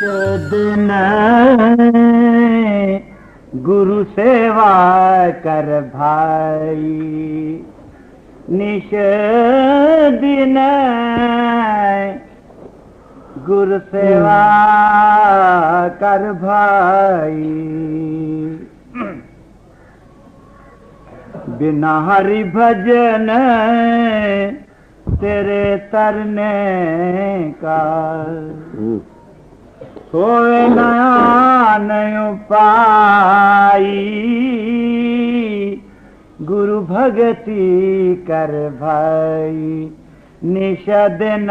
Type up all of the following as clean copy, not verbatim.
दिन गुरु सेवा कर भाई, निश दिन गुरु सेवा कर भाई। बिना हरि भजन तेरे तरने का सोए नया पाई। गुरु भगति कर भाई, निश दिन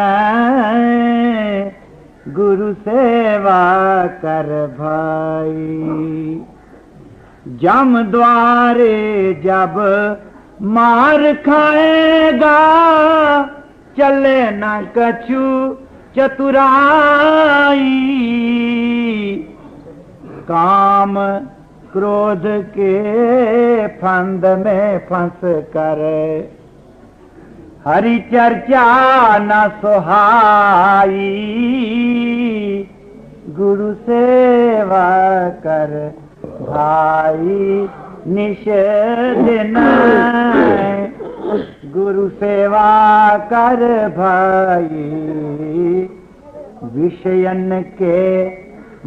गुरु सेवा कर भाई। जम द्वारे जब मार खाएगा, चले न कछु चतुराई। काम क्रोध के फंद में फंस कर हरि चर्चा न सुहाई। गुरु सेवा कर भाई, निश दिन गुरु सेवा कर भाई। विषयन के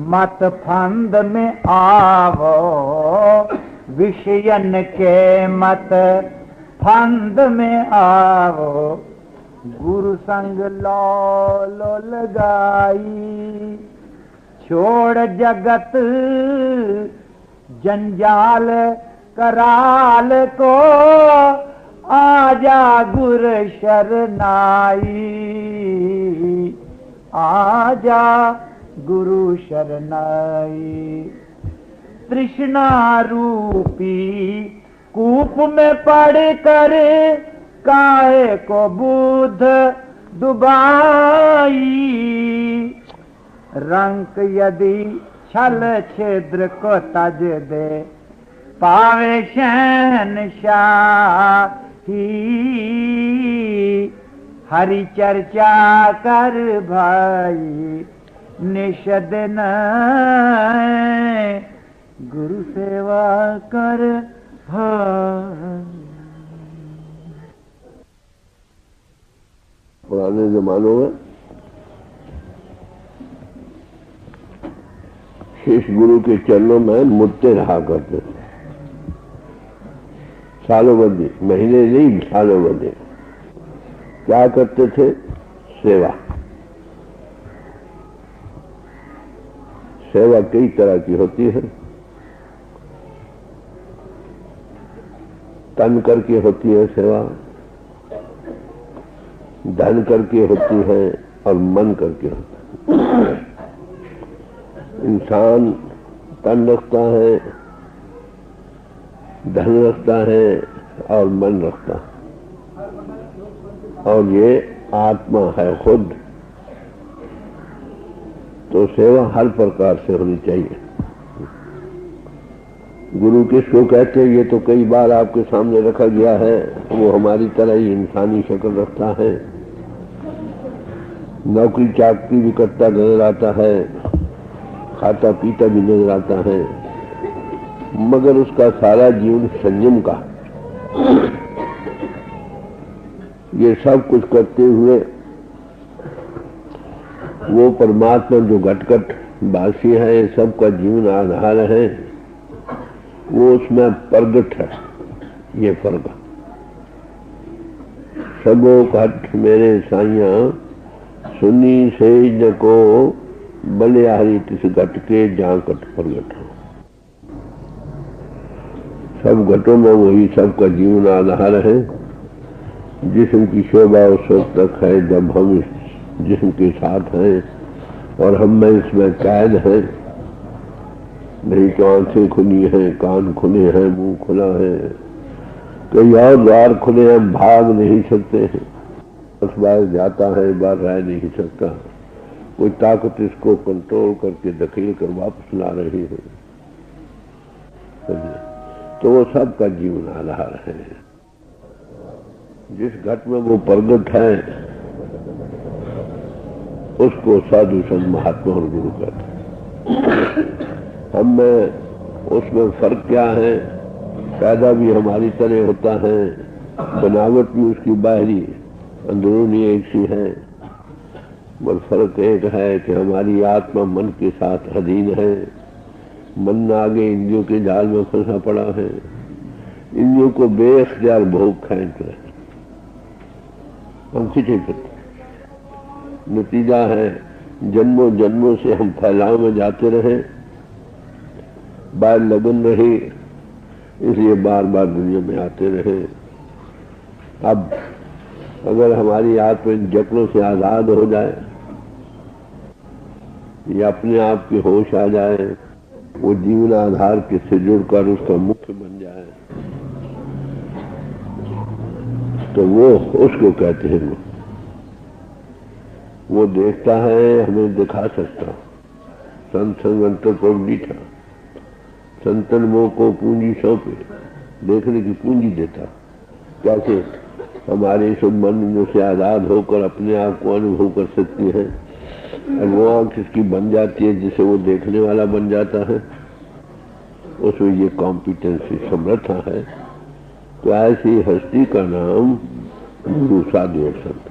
मत फंद में आवो, विषयन के मत फंद में आवो। गुरु संग लो लगाई, छोड़ जगत जंजाल कराल को। आजा गुरु शरनाई, आजा गुरु शरनाई। तृष्णा रूपी कूप में पड़ कर काहे को बुध डुबाई। रंक यदि छल छिद्र को तज दे, पावे शहनशाही। हरि चर्चा कर भाई, निश दिन गुरु सेवा कर भाई। पुराने जमानों में शिष्य गुरु के चरणों में मुद्दे रहा करते थे, सालों बंदी, महीने नहीं सालों बंदी। क्या करते थे? सेवा। सेवा कई तरह की होती है। तन करके होती है सेवा, धन करके होती है और मन करके होती है। इंसान तन रखता है, धन रखता है और मन रखता है, और ये आत्मा है खुद। तो सेवा हर प्रकार से होनी चाहिए। गुरु किसको कहते हैं ये तो कई बार आपके सामने रखा गया है। वो हमारी तरह ही इंसानी शक्ल रखता है, नौकरी चाकरी भी करता नजर आता है, खाता पीता भी नजर आता है, मगर उसका सारा जीवन संयम का। ये सब कुछ करते हुए वो परमात्मा जो घटघट वासी है, सबका जीवन आधार है, वो उसमें प्रगट है। ये फर्क सबो घट मेरे साइया, सुनी सेज न को बलिहारी तिस घट के जहां कट प्रगट हो। सब घटों में वही सबका जीवन आधार है। जिस्म की शोभा उस वक्त तक है जब हम इस जिस्म के साथ हैं और हम में इसमें कैद हैं। नहीं तो आंखें खुली हैं, कान खुले हैं, मुंह खुला है, कई और द्वार खुले हैं, भाग नहीं सकते हैं। बस बार जाता है, बार रह नहीं सकता। कोई ताकत इसको कंट्रोल करके धकेल कर वापस ला रही है। तो वो सबका जीवन आधार है। जिस घट में वो प्रगट है उसको साधु संत महात्मा और गुरु कहते हैं। हम में उसमें फर्क क्या है? पैदा भी हमारी तरह होता है, बनावट भी उसकी बाहरी अंदरूनी एक सी है, पर फर्क एक है कि हमारी आत्मा मन के साथ अधीन है। मन आगे इंद्रियों के जाल में फंसा पड़ा है, इंद्रियों को बेअख्तियार भोग खींच रहे, हम खींचे फिरते। नतीजा है जन्मों जन्मों से हम फैलाव में जाते रहे, बाहर लगन रही, इसलिए बार बार दुनिया में आते रहे। अब अगर हमारी आत्मा इन जकड़ों से आजाद हो जाए या अपने आप की होश आ जाए, वो जीवन आधार के से जुड़कर उसका मुख्य बन जाए, तो वो उसको कहते हैं वो देखता है, हमें दिखा सकता। संत संगंतर पर बैठा, संतन मोह को पूंजी सौंपे, देखने की पूंजी देता। कैसे हमारे सब मन से आजाद होकर अपने आप को अनुभव कर सकती है, और वो आंख इसकी बन जाती है जिसे वो देखने वाला बन जाता है, उसमें ये कॉम्पिटेंसी समर्था है। तो ऐसी हस्ती का नाम गुरु साधु और संत।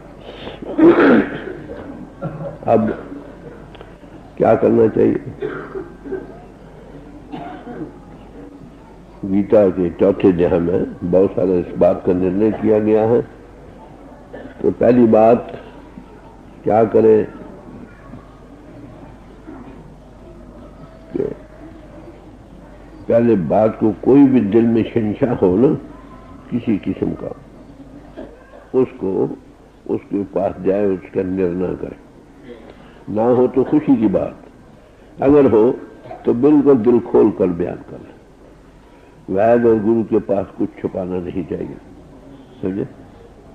अब क्या करना चाहिए? गीता के चौथे अध्याय में बहुत सारे इस बात का निर्णय किया गया है। तो पहली बात क्या करें कि पहले बात को कोई भी दिल में संशय हो ना किसी किस्म का, उसको उसके पास जाए, उसका निर्णय करे। ना हो तो खुशी की बात, अगर हो तो बिल्कुल दिल खोल कर बयान कर ले। वैद और गुरु के पास कुछ छुपाना नहीं चाहिए, समझे?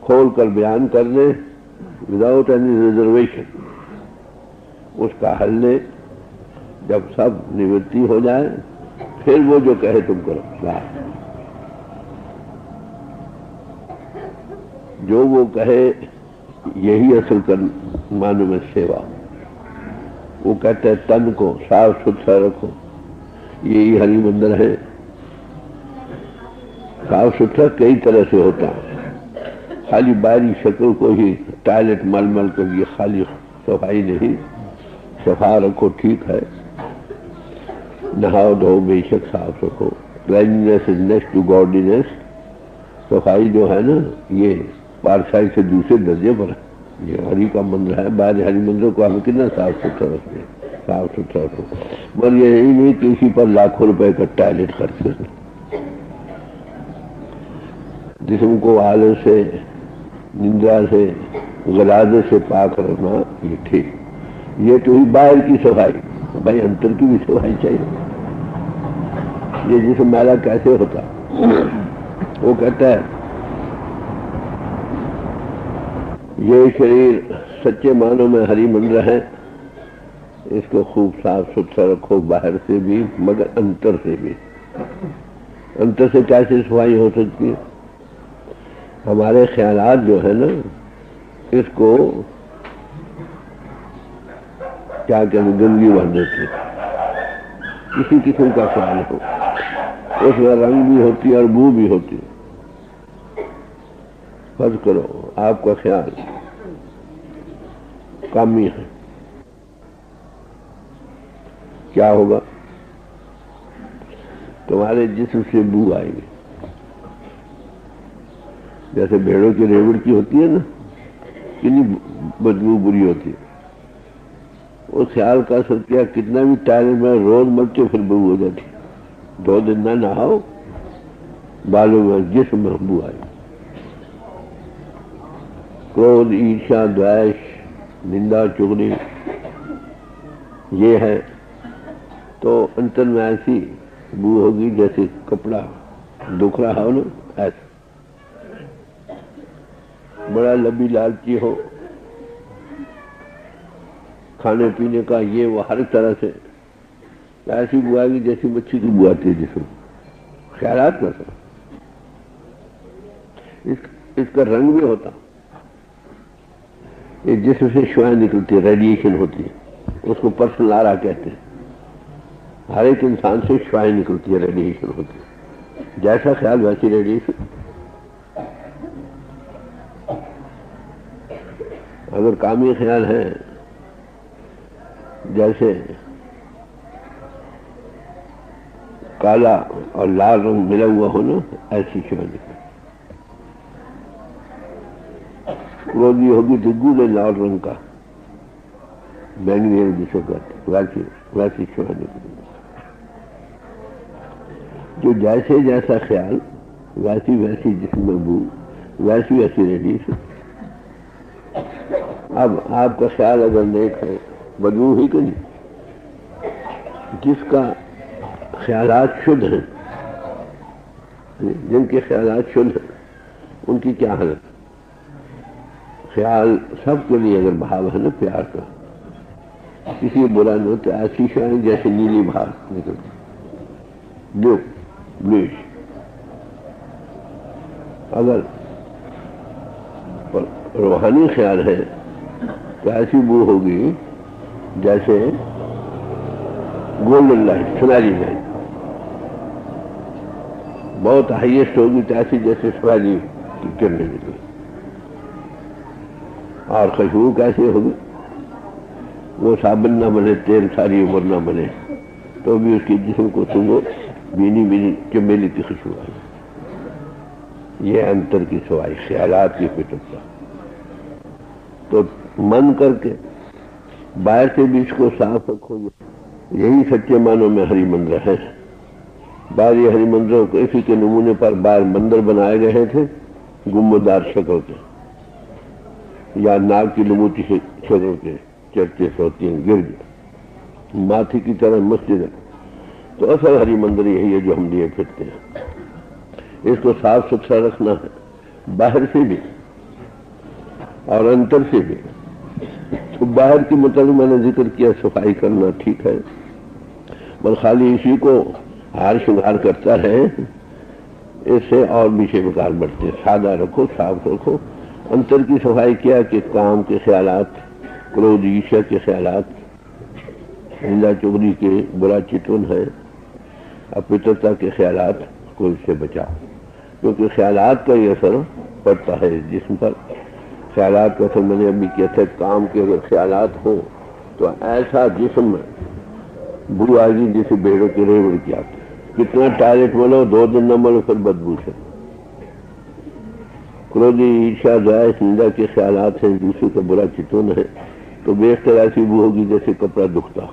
खोल कर बयान कर ले, विदाउट एनी रिजर्वेशन। उसका हल ले, जब सब निवृत्ति हो जाए फिर वो जो कहे तुम करो। जो वो कहे यही असल कर मानो में सेवा। वो कहते हैं तन को साफ सुथरा रखो, यही हरि मंदिर है। साफ सुथरा कई तरह से होता है, खाली बाहरी शक्ल को ही टॉयलेट मल मल कर ये खाली सफाई नहीं, सफा रखो ठीक है, नहाओ धो बेशक साफ रखो। Cleanliness is next to godliness. सफाई जो है ना ये पारसाई से दूसरे दर्जे पर है। ये हरि का मंदिर है, बाहर हरि मंदिर को हम कितना साफ सुथरा रखते हैं, साफ सुथरा रखो। पर यही नहीं कि इसी पर लाखों रुपए का टॉयलेट खर्च, जिसम को आलस से, निंदा से, गलादे से पाक रखना ये ठीक। ये तो ही बाहर की सफाई, भाई अंतर की भी सफाई चाहिए। ये जिसम मैला कैसे होता? वो कहता है ये शरीर सच्चे मानों में हरि मंदिर है, इसको खूब साफ सुथरा रखो, बाहर से भी मगर अंतर से भी। अंतर से कैसे सफाई हो सकती है? हमारे ख्यालात जो है ना, इसको क्या कहते गंदगी भर देते। किसी किस्म का ख्याल हो, उसमें रंग भी होती है और बू भी होती है। फर्ज करो आपका ख्याल कामी है, क्या होगा? तुम्हारे जिस्म से बू आएगी। जैसे भेड़ों की रेवड़ की होती है ना, कितनी बदबू बुरी होती है। वो ख्याल का असर किया, कितना भी टाइम में रोज मरते फिर बू हो जाती। 2 दिन ना नहाओ, बालों में जिस्म में बू आएगी। क्रोध, ईर्ष्या, द्वेष, निंदा, चुगली ये है, तो अंतर में ऐसी बू होगी जैसे कपड़ा दुख रहा हो ना, ऐसा। बड़ा लंबी लालची हो, खाने पीने का ये वो हर तरह से, ऐसी बू आएगी जैसी मच्छी की बू आती है जिसमें ख्यालात में। इसका रंग भी होता, ये जिसमें से शुआएं निकलती है, रेडिएशन होती है, उसको पर्सनल आरा कहते हैं। हर एक इंसान से श्वाएं निकलती है, रेडिएशन होती है। जैसा ख्याल वैसी रेडिएशन। अगर कामी ख्याल है, जैसे काला और लाल रंग मिला हुआ हो ना, ऐसी श्वाएं निकलती। क्रोधी होगी तो गूढ़े लाल रंग का, बैंगनी रंग जिसे कहते, वैसी श्वाएं निकलती। जो जैसे जैसा ख्याल वैसी वैसी जिसमें बू, वैसी वैसी रेडिएशन। अब आपका ख्याल अगर नेक है, बदबू ही कि नहीं। जिसका ख्यालात शुद्ध हैं, जिनके ख्यालात शुद्ध हैं, उनकी क्या हालत। ख्याल सबके लिए अगर भाव है ना प्यार का, किसी बुरा न हो, तो ऐसी श्वाएं जैसे नीली भार निकलती, ब्लू ब्लूइश। अगर रूहानी ख्याल है तो ऐसी बू होगी जैसे गोल्डन लाइट, सुनहरी लाइट। बहुत हाईएस्ट होगी तो ऐसी जैसे सुनहरी की किरणें निकली। और खुशबू कैसे होगी, वो साबुन न बने, तेल सारी उम्र न बने, तो भी उसकी जिस्म को सुनो बीनी बीनी चमेली की खुशबू आई। ये अंतर की सवाई, ख्यालात की फितरत। तो मन करके बाहर से भी इसको साफ रखो। यही सच्चे मानों में हरि मंदिर है। बाहरी हरि मंदिरों को इसी के नमूने पर बाहर मंदिर बनाए गए थे, गुम्बदार शक्ल के या नाग की लमूटी शक्ल के, चर्चे होती हैं गिरज माथी की तरह मस्जिद है। तो असल हरि मंदिर यही है जो हम लिए फिरते हैं। इसको साफ सुथरा रखना है, बाहर से भी और अंतर से भी। तो बाहर की मतलब मैंने जिक्र किया, सफाई करना ठीक है, पर खाली इसी को हार श्रृंगार करता रहे, इससे और भी बेकार बढ़ते। सादा रखो, साफ रखो। अंतर की सफाई किया कि काम के ख्यालात, क्रोध ईर्ष्या के ख्यालात, निंदा चुगली के बुरा चितवन है, अपवित्रता के ख्यालात को इससे बचाओ, क्योंकि ख्यालात का ही असर पड़ता है जिस्म पर। ख्यालात का असर मैंने अभी किया था, काम के अगर ख्यालात हो तो ऐसा जिस्म में बू आएगी जैसे भेड़ों की रेवड़ की आती। कितना टॉयलेट मलो, 2 दिन न मलो, फिर बदबू से। क्रोधी ईर्ष्या द्वेष निंदा के ख्यालात हैं, दूसरे का बुरा चितवन है, तो बेहतर ऐसी बू होगी जैसे कपड़ा दुखता।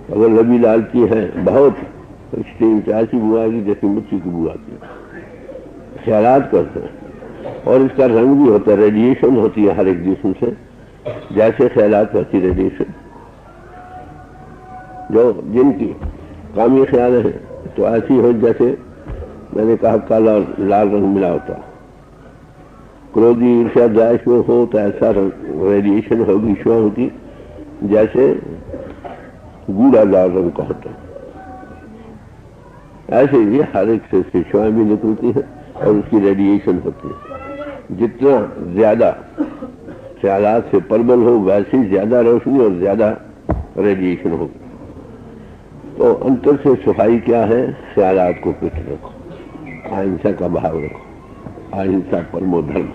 अगर लबी लालची है बहुत एक्सट्रीम, ऐसी बू आएगी जैसे मच्छी की बू आती है। ख्यालात करते हैं और इसका रंग भी होता है, रेडिएशन होती है हर एक जिस्म से। जैसे ख्यालात वैसी रेडिएशन। जो जिनकी कामी ख्याल है तो ऐसी हो जैसे मैंने कहा काला और लाल रंग मिला होता। क्रोधी ईर्ष्या द्वेष में हो तो ऐसा रेडिएशन होगी, ईश्वर होगी जैसे गूढ़ा लाल रंग का होता। ऐसे ही हर एक से शिशुएं भी निकलती है और उसकी रेडिएशन होती है। जितना ज्यादा ख्यालात से प्रबल हो वैसी ज्यादा रोशनी और ज्यादा रेडिएशन होगी। तो अंतर से सफाई क्या है, ख्यालात को फिट रखो, अहिंसा का भाव रखो, अहिंसा परमो धर्म,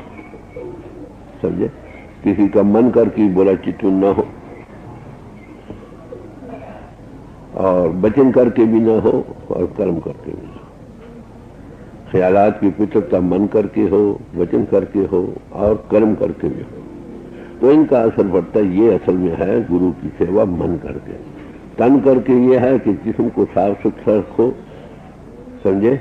समझे। किसी का मन करके बुरा चितवन न हो और वचन करके भी न हो और कर्म करके भी न हो। ख्यालात की पवित्रता मन करके हो, वचन करके हो और कर्म करके भी हो, तो इनका असर पड़ता है। ये असल में है गुरु की सेवा मन करके। तन करके ये है कि जिस्म को साफ सुथरा रखो, समझे,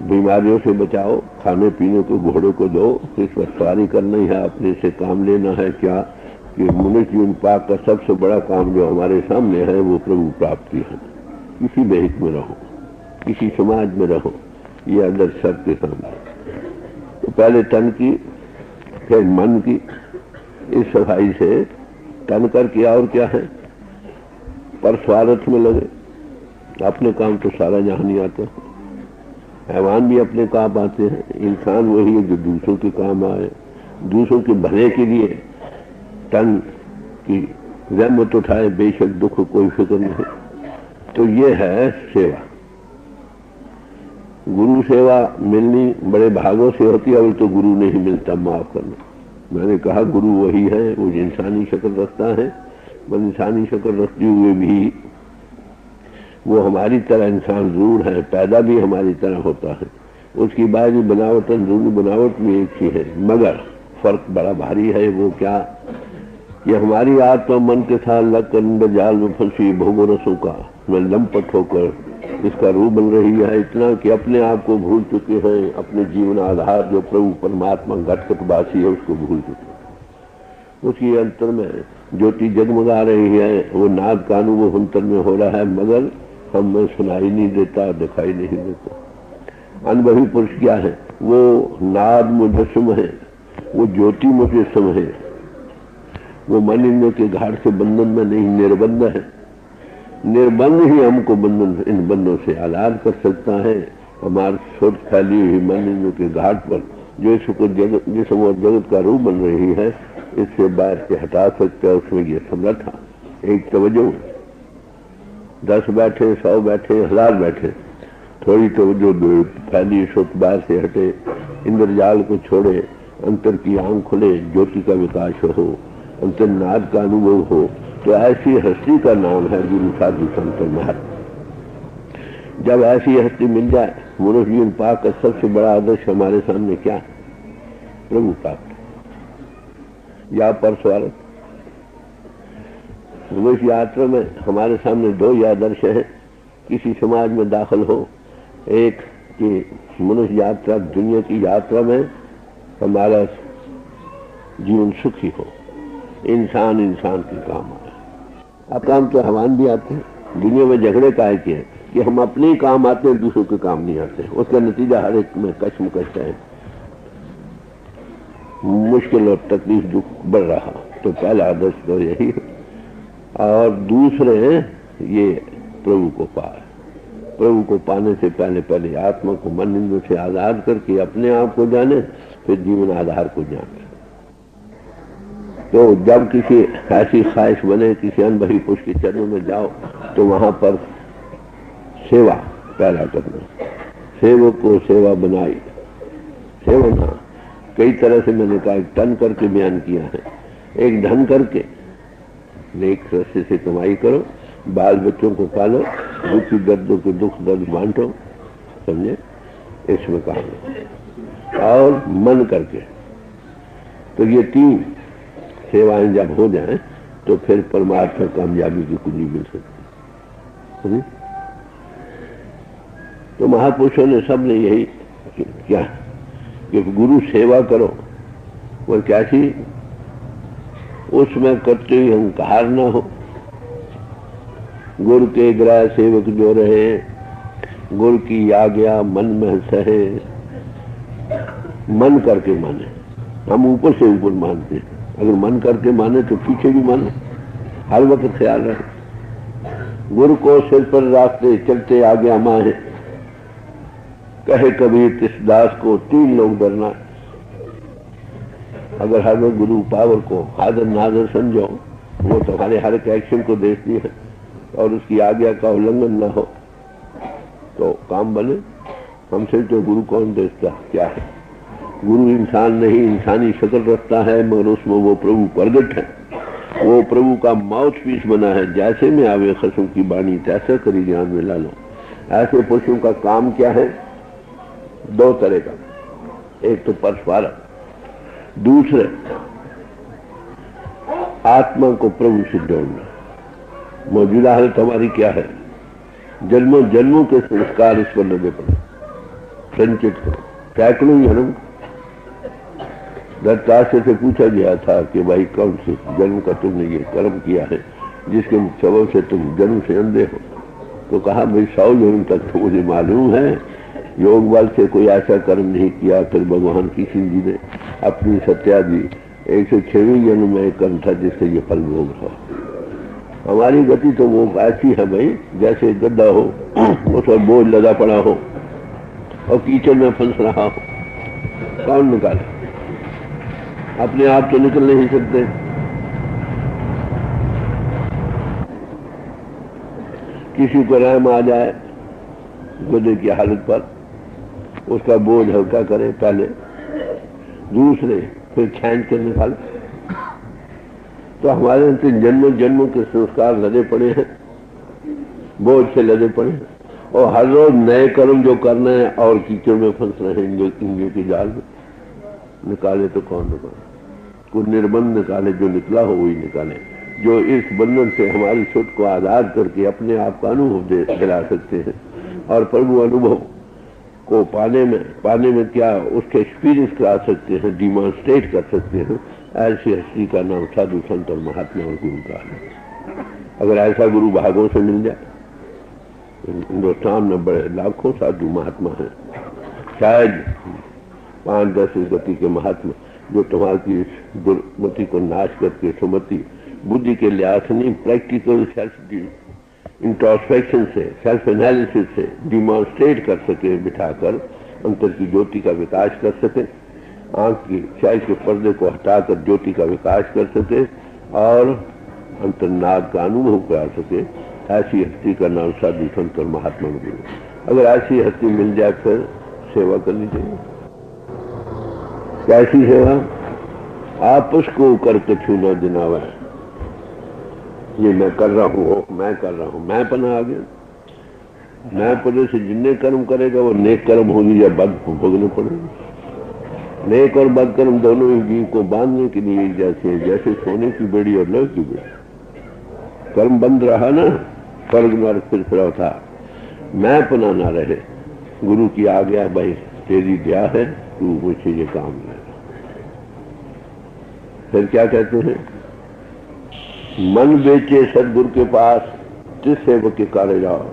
बीमारियों से बचाओ, खाने पीने को घोड़े को दो, फिर सवारी करनी है, अपने से काम लेना है। क्या कि मनुष्य जीवन पाक का सबसे बड़ा काम जो हमारे सामने है वो प्रभु प्राप्ति है। किसी बेहित में रहो, किसी समाज में रहो, ये अंदर सबके सामने। तो पहले तन की फिर मन की, इस सफाई से तन कर किया। और क्या है, पर स्वार्थ में लगे, अपने काम तो सारा जहां नहीं आता। हैवान भी अपने काम आते हैं, इंसान वही है जो दूसरों के काम आए। दूसरों के भले के लिए तन की रहमत उठाए, बेशक दुख कोई फिक्र नहीं। तो ये है सेवा। गुरु सेवा मिलनी बड़े भागों से होती है, अब तो गुरु नहीं मिलता, माफ करना। मैंने कहा गुरु वही है, वो इंसानी शक्ल रखता है, पर इंसानी शक्ल रखते हुए भी वो हमारी तरह इंसान जरूर है, पैदा भी हमारी तरह होता है। उसकी बाहरी बनावट अंदरूनी बनावट में एक ही है, मगर फर्क बड़ा भारी है। वो क्या कि हमारी आत्मा मन के साथ लग कर जाल में फंसी भोगो रसों का में लंपट होकर इसका रूप बन रही है, इतना कि अपने आप को भूल चुके हैं। अपने जीवन आधार जो प्रभु परमात्मा घटघटवासी है उसको भूल चुके हैं। उसकी अंतर में ज्योति जगमगा रही है, वो नाद का अनुभव अंतर में हो रहा है, मगर हमें सुनाई नहीं देता, दिखाई नहीं देता। अनुभवी पुरुष क्या है? वो नाद मुजस्सम है, वो ज्योति मुजस्सम है, वो मन इंद्रियों के घाट से बंधन में नहीं, निर्बंध है। निर्बंध ही हमको बंधन, इन बंधों से आजाद कर सकता है। हमारी सोच फैली हुई मन इंद्रियों के घाट पर जो इसको जिसम और जगत का रूप बन रही है, इससे बाहर से हटा सकता है। उसमें ये समर्था, एक तवज्जो, 10 बैठे, 100 बैठे, 1000 बैठे, थोड़ी तवज्जो फैली सोच बाहर से हटे, इंद्रजाल को छोड़े, अंतर की आंख खुले, ज्योति का विकास हो, अंतर्नाद का अनुभव हो, तो ऐसी हस्ती का नाम है गुरु साधु संत महात्मा। जब ऐसी हस्ती मिल जाए, मनुष्य जीवन पाक का सबसे बड़ा आदर्श हमारे सामने क्या है? प्रभु प्राप्त या परस्वार्थ। मनुष्य यात्रा में हमारे सामने 2 ही आदर्श हैं। किसी समाज में दाखिल हो, एक कि मनुष्य यात्रा, दुनिया की यात्रा में हमारा जीवन सुखी हो, इंसान इंसान के काम आए। अब काम तो हवान भी आते हैं। दुनिया में झगड़े काहे के हैं कि हम अपने ही काम आते हैं, दूसरों के काम नहीं आते। उसका नतीजा हर एक में कश्मकश है, मुश्किल और तकलीफ दुख बढ़ रहा। तो पहला आदर्श तो यही है। और दूसरे ये प्रभु को पाए। प्रभु को पाने से पहले पहले आत्मा को मन इंद्रियों से आजाद करके अपने आप को जाने, फिर जीवन आधार को जाने। तो जब किसी ऐसी ख्वाहिश बने, किसी अनुभवी पुरुष के चरणों में जाओ, तो वहां पर सेवा पहला करना। सेवक को सेवा बनाई। सेवना कई तरह से मैंने कहा, एक तन करके बयान किया है, एक धन करके, नेक रस्ते से कमाई करो, बाल बच्चों को पालो, दुखी दर्दों के दुख दर्द बांटो, समझे, इसमें काम। और मन करके। तो ये 3 सेवाएं जब हो जाएं, तो फिर परमात्मा कामयाबी की कुंजी मिल सकती। तो महापुरुषों ने सबने यही क्या कि गुरु सेवा करो, और कैसी? उसमें करते हुए अहंकार न हो। गुरु के ग्रह सेवक जो रहे, गुरु की आज्ञा मन में सहे, मन करके माने। हम ऊपर से ऊपर मानते हैं, अगर मन करके माने तो पीछे भी माने, हर वक्त ख्याल रहे। गुरु को सिर पर रास्ते चलते आज्ञा माहे, कहे कबीर तिस दास को 3 लोग डरना। अगर हर वक्त गुरु पावर को आदर नादर समझो, वो तुम्हारे हर एक एक्शन को देखती है, और उसकी आज्ञा का उल्लंघन न हो, तो काम बने। हमसे तो गुरु कौन देखता क्या है? गुरु इंसान नहीं, इंसानी शक्ल रखता है, मगर उसमें वो प्रभु प्रगट है। वो प्रभु का माउथ पीस बना है। जैसे में आवे खसम की बाणी, तैसा करी ज्ञान में ला लो। ऐसे पुरुषों का काम क्या है? 2 तरह का, एक तो परस्वार्थ, दूसरे आत्मा को प्रभु से जोड़ना। मौजूदा हालत हमारी क्या है? जन्मों जन्मों के संस्कार इस पर लगे पड़े, संचित करो। सैकड़ों जन्म दत्तात्रेय से पूछा गया था कि भाई कौन से जन्म का तुमने ये कर्म किया है जिसके सबब से तुम जन्म से अंधे हो? तो कहा भाई 100 जन्म तक तो मुझे मालूम है, योग बल से कोई ऐसा कर्म नहीं किया। फिर भगवान कृष्ण जी ने अपनी सत्या दी, 106वें जन्म में एक कर्म था जिससे ये फल भोग रहा। हमारी गति तो वो ऐसी है भाई, जैसे गड्ढा हो, उस पर बोझ लदा पड़ा हो और कीचड़ में फंस रहा हो, कौन निकाले? अपने आप तो निकल नहीं सकते। किसी को रहम आ जाए गधे की हालत पर, उसका बोझ हल्का करे पहले, दूसरे फिर खींच कर निकाले। तो हमारे अंदर जन्मों जन्मों के संस्कार लदे पड़े हैं, बोझ से लदे पड़े हैं, और हर रोज नए कर्म जो करना है और कीचड़ में फंस रहे हैं इंद्रियों की जाल में। निकाले तो कौन निकाले? कोई निर्बंध निकाले, जो निकला हो वही निकाले, जो इस बंधन से हमारी छुट को आजाद करके अपने आप का अनुभव दिला सकते हैं। और प्रभु अनुभव को पाने में क्या उसके एक्सपीरियंस करा सकते हैं, डिमॉन्स्ट्रेट कर सकते हैं। ऐसी हस्ती का नाम साधु संत और महात्मा और गुरु का है। अगर ऐसा गुरु भागों से मिल जाए, हिंदुस्तान में बड़े लाखों साधु महात्मा हैं, शायद 5-10 गति के महात्मा जो तुम्हारी इस दुर्मति को नाश करके सुमति बुद्धि के लिहाज से नहीं, प्रैक्टिकल सेल्फ इंट्रोस्पेक्शन से, सेल्फ एनालिसिस से डिमॉन्स्ट्रेट कर सके, बिठाकर अंतर की ज्योति का विकास कर सके, आंख की छाई के पर्दे को हटाकर ज्योति का विकास कर सके और अंतर्नाद का अनुभव करा सके। ऐसी हस्ती का नाम साधु संत और महात्मा गुरु। अगर ऐसी हस्ती मिल जाए फिर सेवा करनी चाहिए। कैसी सेवा? आपस को कर कछु न दिनावा, ये मैं कर रहा हूँ, मैं कर रहा हूँ, मैं पना आ गया। मैं पदे से जितने कर्म करेगा वो नेक कर्म होगी या बद भोगने पड़ेगा। नेक और बद कर्म दोनों ही जीव को बांधने के लिए जैसे सोने की बेड़ी और लोहे की बेड़ी। कर्म बंद रहा ना, स्वर्ग नरक फिर होता, मैं पना ना रहे। गुरु की आज्ञा, भाई तेरी दया है, तू मुझे ये काम ले। फिर क्या कहते हैं? मन बेचे सदगुरु के पास, जिस सेवक के कार्य जाओ।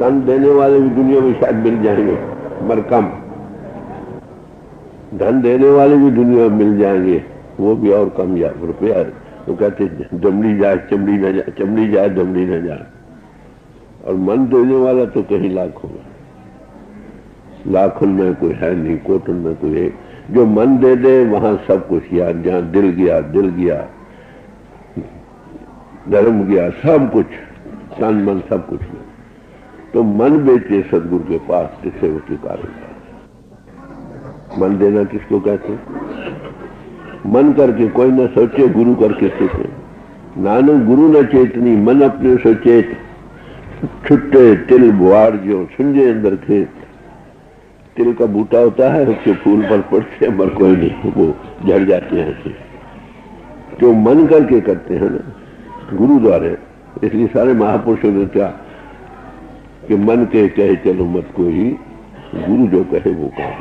तन देने वाले भी दुनिया में शायद मिल जाएंगे मगर कम, धन देने वाले भी दुनिया में मिल जाएंगे, वो भी और कम। या रुपया तो कहते दमड़ी जाए चमड़ी न जाए, चमड़ी जाए दमड़ी न जाए। और मन देने वाला तो कहीं लाख होगा, लाखों में कोई है नहीं, कोटन में कोई है। जो मन दे दे वहां सब कुछ, यार जहां दिल गया धर्म गया, सब कुछ, तन मन सब कुछ में। तो मन बेचे सदगुरु के पास, जिससे वो कार्य। मन देना किसको कहते हैं? मन करके कोई न सोचे, गुरु करके सोचे। नानक गुरु न चेतनी, मन अपने सोचेत। छुट्टे तिल बुआड़ जो सुंजे अंदर खेत। तिल का बूटा होता है, उसके फूल पर पड़ते मर कोई नहीं, वो झड़ जाते हैं ऐसे। जो मन करके करते हैं ना गुरु द्वारे, इसलिए सारे महापुरुषों ने क्या कि मन के कहे चलो मत कोई, गुरु जो कहे वो कहे।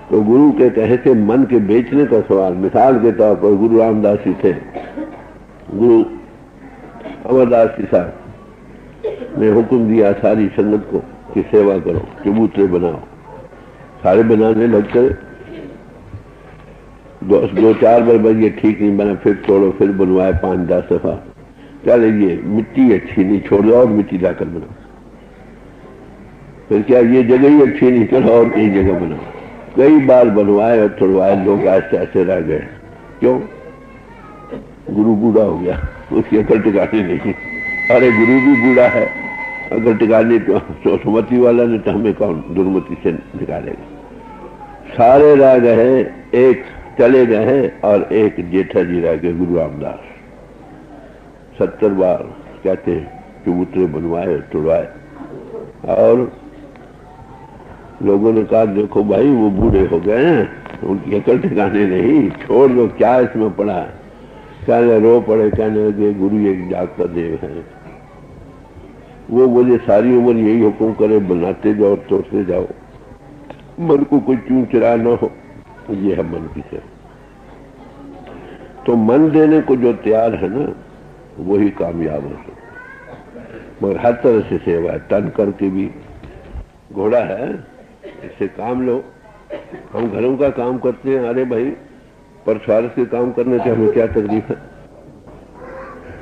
तो गुरु के कहे से मन के बेचने का सवाल। मिसाल के तौर पर गुरु रामदास जी थे, गुरु अमरदास जी साहब ने हुक्म दिया सारी संगत को कि सेवा करो, चबूतरे बनाओ। सारे बनाने लग गए, 2-4 बार ये ठीक नहीं बना, फिर तोड़ो, फिर बनवाए 5-10 दफा। चले ये मिट्टी अच्छी नहीं, छोड़ दो और मिट्टी लाकर बनाओ। फिर क्या ये जगह ही अच्छी नहीं, चलो और कई जगह बनाओ। कई बार बनवाए और तोड़वाए, लोग ऐसे ऐसे रह गए। क्यों? गुरु बूढ़ा हो गया, उसकी अकल टिकाने नहीं। अरे गुरु भी बूढ़ा है, अगर टिकाने तो सुमति वाला ने तो हमें कौन दुर्मति से निकालेगा। सारे रह गए, एक चले गए हैं और एक जेठा जी रह गए, गुरु रामदास। 70 बार कहते हैं चबूतरे बनवाए तोड़वाए। और लोगों ने कहा देखो भाई वो बूढ़े हो गए हैं, उनकी अकल ठिकाने नहीं, छोड़ दो, क्या इसमें पड़ा है। कहने रो पड़े, कहने लगे गुरु एक जागता देव है, वो मुझे सारी उम्र यही हुक्म करे बनाते जाओ तोड़ते जाओ, मन को कोई चूं चरा न हो। ये है मन की सेवा। तो मन देने को जो तैयार है ना वही कामयाब हो सकता। मगर हर तरह से सेवा है, तन करके भी घोड़ा है, इससे काम लो। हम घरों का काम करते हैं, अरे भाई पर स्वार्थ के काम करने से हमें क्या तकलीफ है।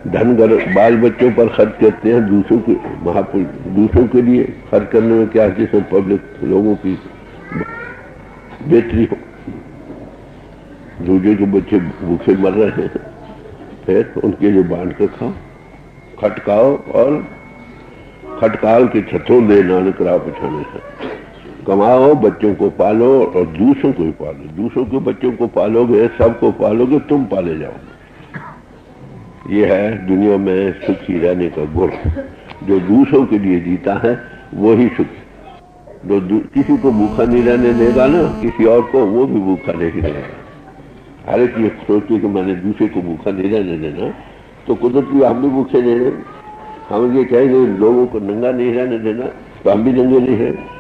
धन घर बाल बच्चों पर खर्च करते हैं, दूसरों के लिए खर्च करने में क्या, जिसमें पब्लिक लोगों की बेहतरी हो। दूसरे के बच्चे भूखे मर रहे हैं, फिर उनके लिए बांट कर खाओ, खटकाओ और खटकाल के छतों दे नानक राह पछाने से। कमाओ, बच्चों को पालो और दूसरों को भी पालो। दूसरों के बच्चों को पालोगे, सबको पालोगे, तुम पाले जाओगे। ये है दुनिया में सुखी रहने का गुण। जो दूसरों के लिए जीता है वो ही सुखी। जो किसी को भूखा नहीं रहने देगा ना, किसी और को, वो भी भूखा नहीं रहेगा। हर एक ये सोचे कि मैंने दूसरे को भूखा नहीं रहने देना, तो कुदरती हम भी भूखे नहीं रहेंगे। हम ये कहेंगे लोगों को नंगा नहीं रहने देना, तो हम भी नंगे नहीं रहेंगे।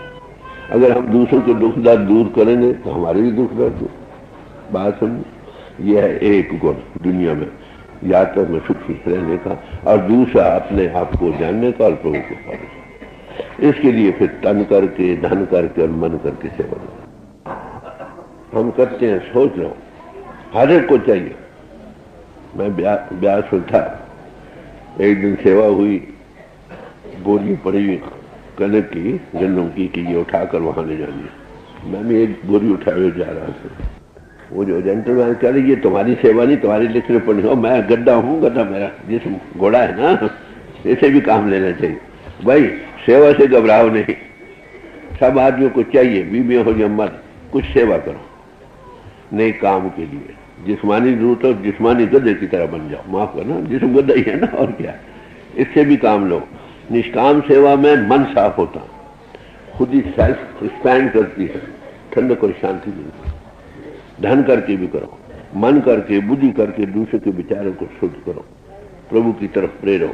अगर हम दूसरों के दुख दर्द दूर करेंगे तो हमारे भी दुख दर्द दूर। बात समझ, यह है एक गुण दुनिया में यात्रा में सुखी रहने का, और दूसरा अपने आप को जानने का और प्रभु को पाने। इसके लिए फिर तन करके, धन करके और मन करके सेवा हम करते हैं। सोच रहा हूं हर एक को चाहिए। मैं ब्यास में था, एक दिन सेवा हुई, बोरी पड़ी हुई कनक की, गन्नों की, कि ये उठाकर वहां ले जानी। मैं भी एक बोरी उठाए हुए जा रहा था। वो जो जेंटलमैन कह रही, ये तुम्हारी सेवा नहीं, तुम्हारी लिखने पड़नी हो। मैं गड्ढा हूँ, गड्ढा मेरा जिस घोड़ा है ना, इसे भी काम लेना चाहिए। भाई सेवा से घबराओ नहीं। सब आदमियों को चाहिए, बीवी हो या मर्द, कुछ सेवा करो नए काम के लिए। जिस्मानी जरूरत हो, जिस्मानी गधे की तरह बन जाओ। माफ करना, जिस्म गधा ही है ना, और क्या। इससे भी काम लो। निष्काम सेवा में मन साफ होता, खुद ही सेल्फ एक्सपैंड करती है, ठंडक और शांति मिलती है। धन करके भी करो, मन करके, बुद्धि करके दूसरे के विचारों को शुद्ध करो, प्रभु की तरफ प्रेरो,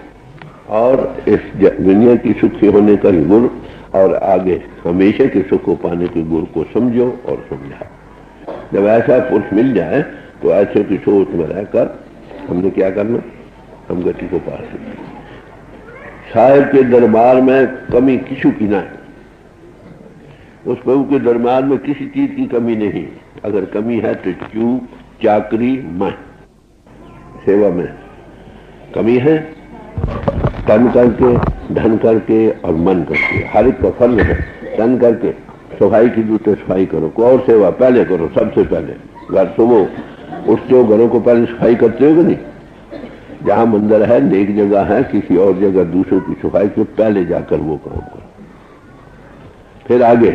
और इस दुनिया की सुखी होने का गुण और आगे हमेशा के सुख को पाने के गुण को समझो और समझाओ। जब ऐसा पुरुष मिल जाए तो ऐसे की सोच में रहकर हमने क्या करना, हम गति को पा सकते। साहिब के दरबार में कमी किसी की ना है। उस प्रभु के दरबार में किसी चीज की कमी नहीं। अगर कमी है तो चूक, चाकरी, मैं सेवा में कमी है। तन करके, धन करके और मन करके, हर एक का फर्ज है। तन करके सफाई की जूते सफाई करो, को और सेवा पहले करो। सबसे पहले घर सुबह उठते हो, घरों को पहले सफाई करते हो कि नहीं। जहां मंदिर है, नेक जगह है, किसी और जगह दूसरों की सफाई के पहले जाकर वो काम करो। फिर आगे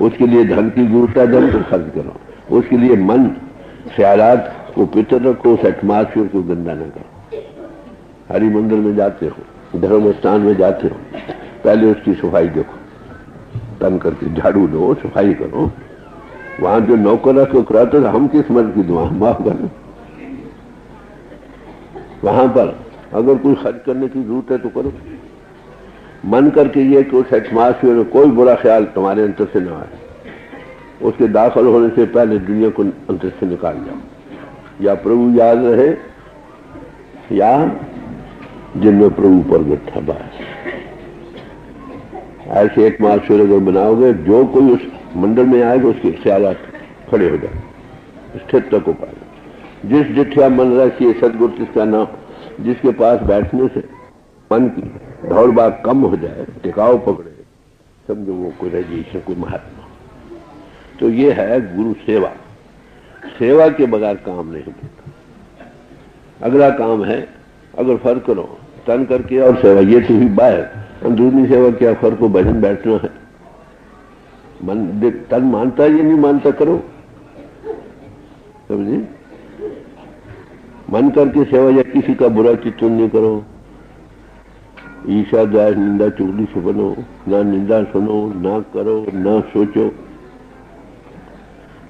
उसके लिए धन की जरूरत है, धन को खर्च करो। उसके लिए मन, ख्यालात को पवित्र रखो, उस एटमॉस्फेयर को गंदा न करो। हरि मंदिर में जाते हो, धर्म स्थान में जाते हो, पहले उसकी सफाई देखो। तन करके झाड़ू लो, सफाई करो। वहां जो नौकर रखो कराते, हम किस मर्द की दुआ, माफ करना। वहां पर अगर कोई खर्च करने की जरूरत है तो करो। मन करके ये कि उस एटमॉस्फेयर में कोई बुरा ख्याल तुम्हारे अंतर से ना आए। उसके दाखिल होने से पहले दुनिया को अंतर से निकाल जाओ। या प्रभु याद रहे या जिनमें प्रभु प्रगट था। बस ऐसे एटमॉस्फेयर अगर बनाओगे, जो कोई उस मंडल में आएगा उसके ख्याल खड़े हो जाए, स्थिरता को पाए। जिस जिठिया मन रखिए सदगुरु जिसका नाम, जिसके पास बैठने से मन की दौड़ भाग कम हो जाए, टिकाव पकड़े, समझो वो कोई रजीश है, कोई महात्मा। तो ये है गुरु सेवा। सेवा के बगैर काम नहीं होता। अगला काम है, अगर फर्क करो तन करके और सेवा, ये तो ही बाहर। अंदरूनी सेवा क्या फर्क हो, भजन बैठना है। मन तन मानता है, ये नहीं मानता, करो, समझे। मन करके सेवा या किसी का बुरा चिंतन नहीं करो। ईर्ष्या, द्वेष, निंदा, चुगली से बनो ना। निंदा सुनो ना, करो ना सोचो।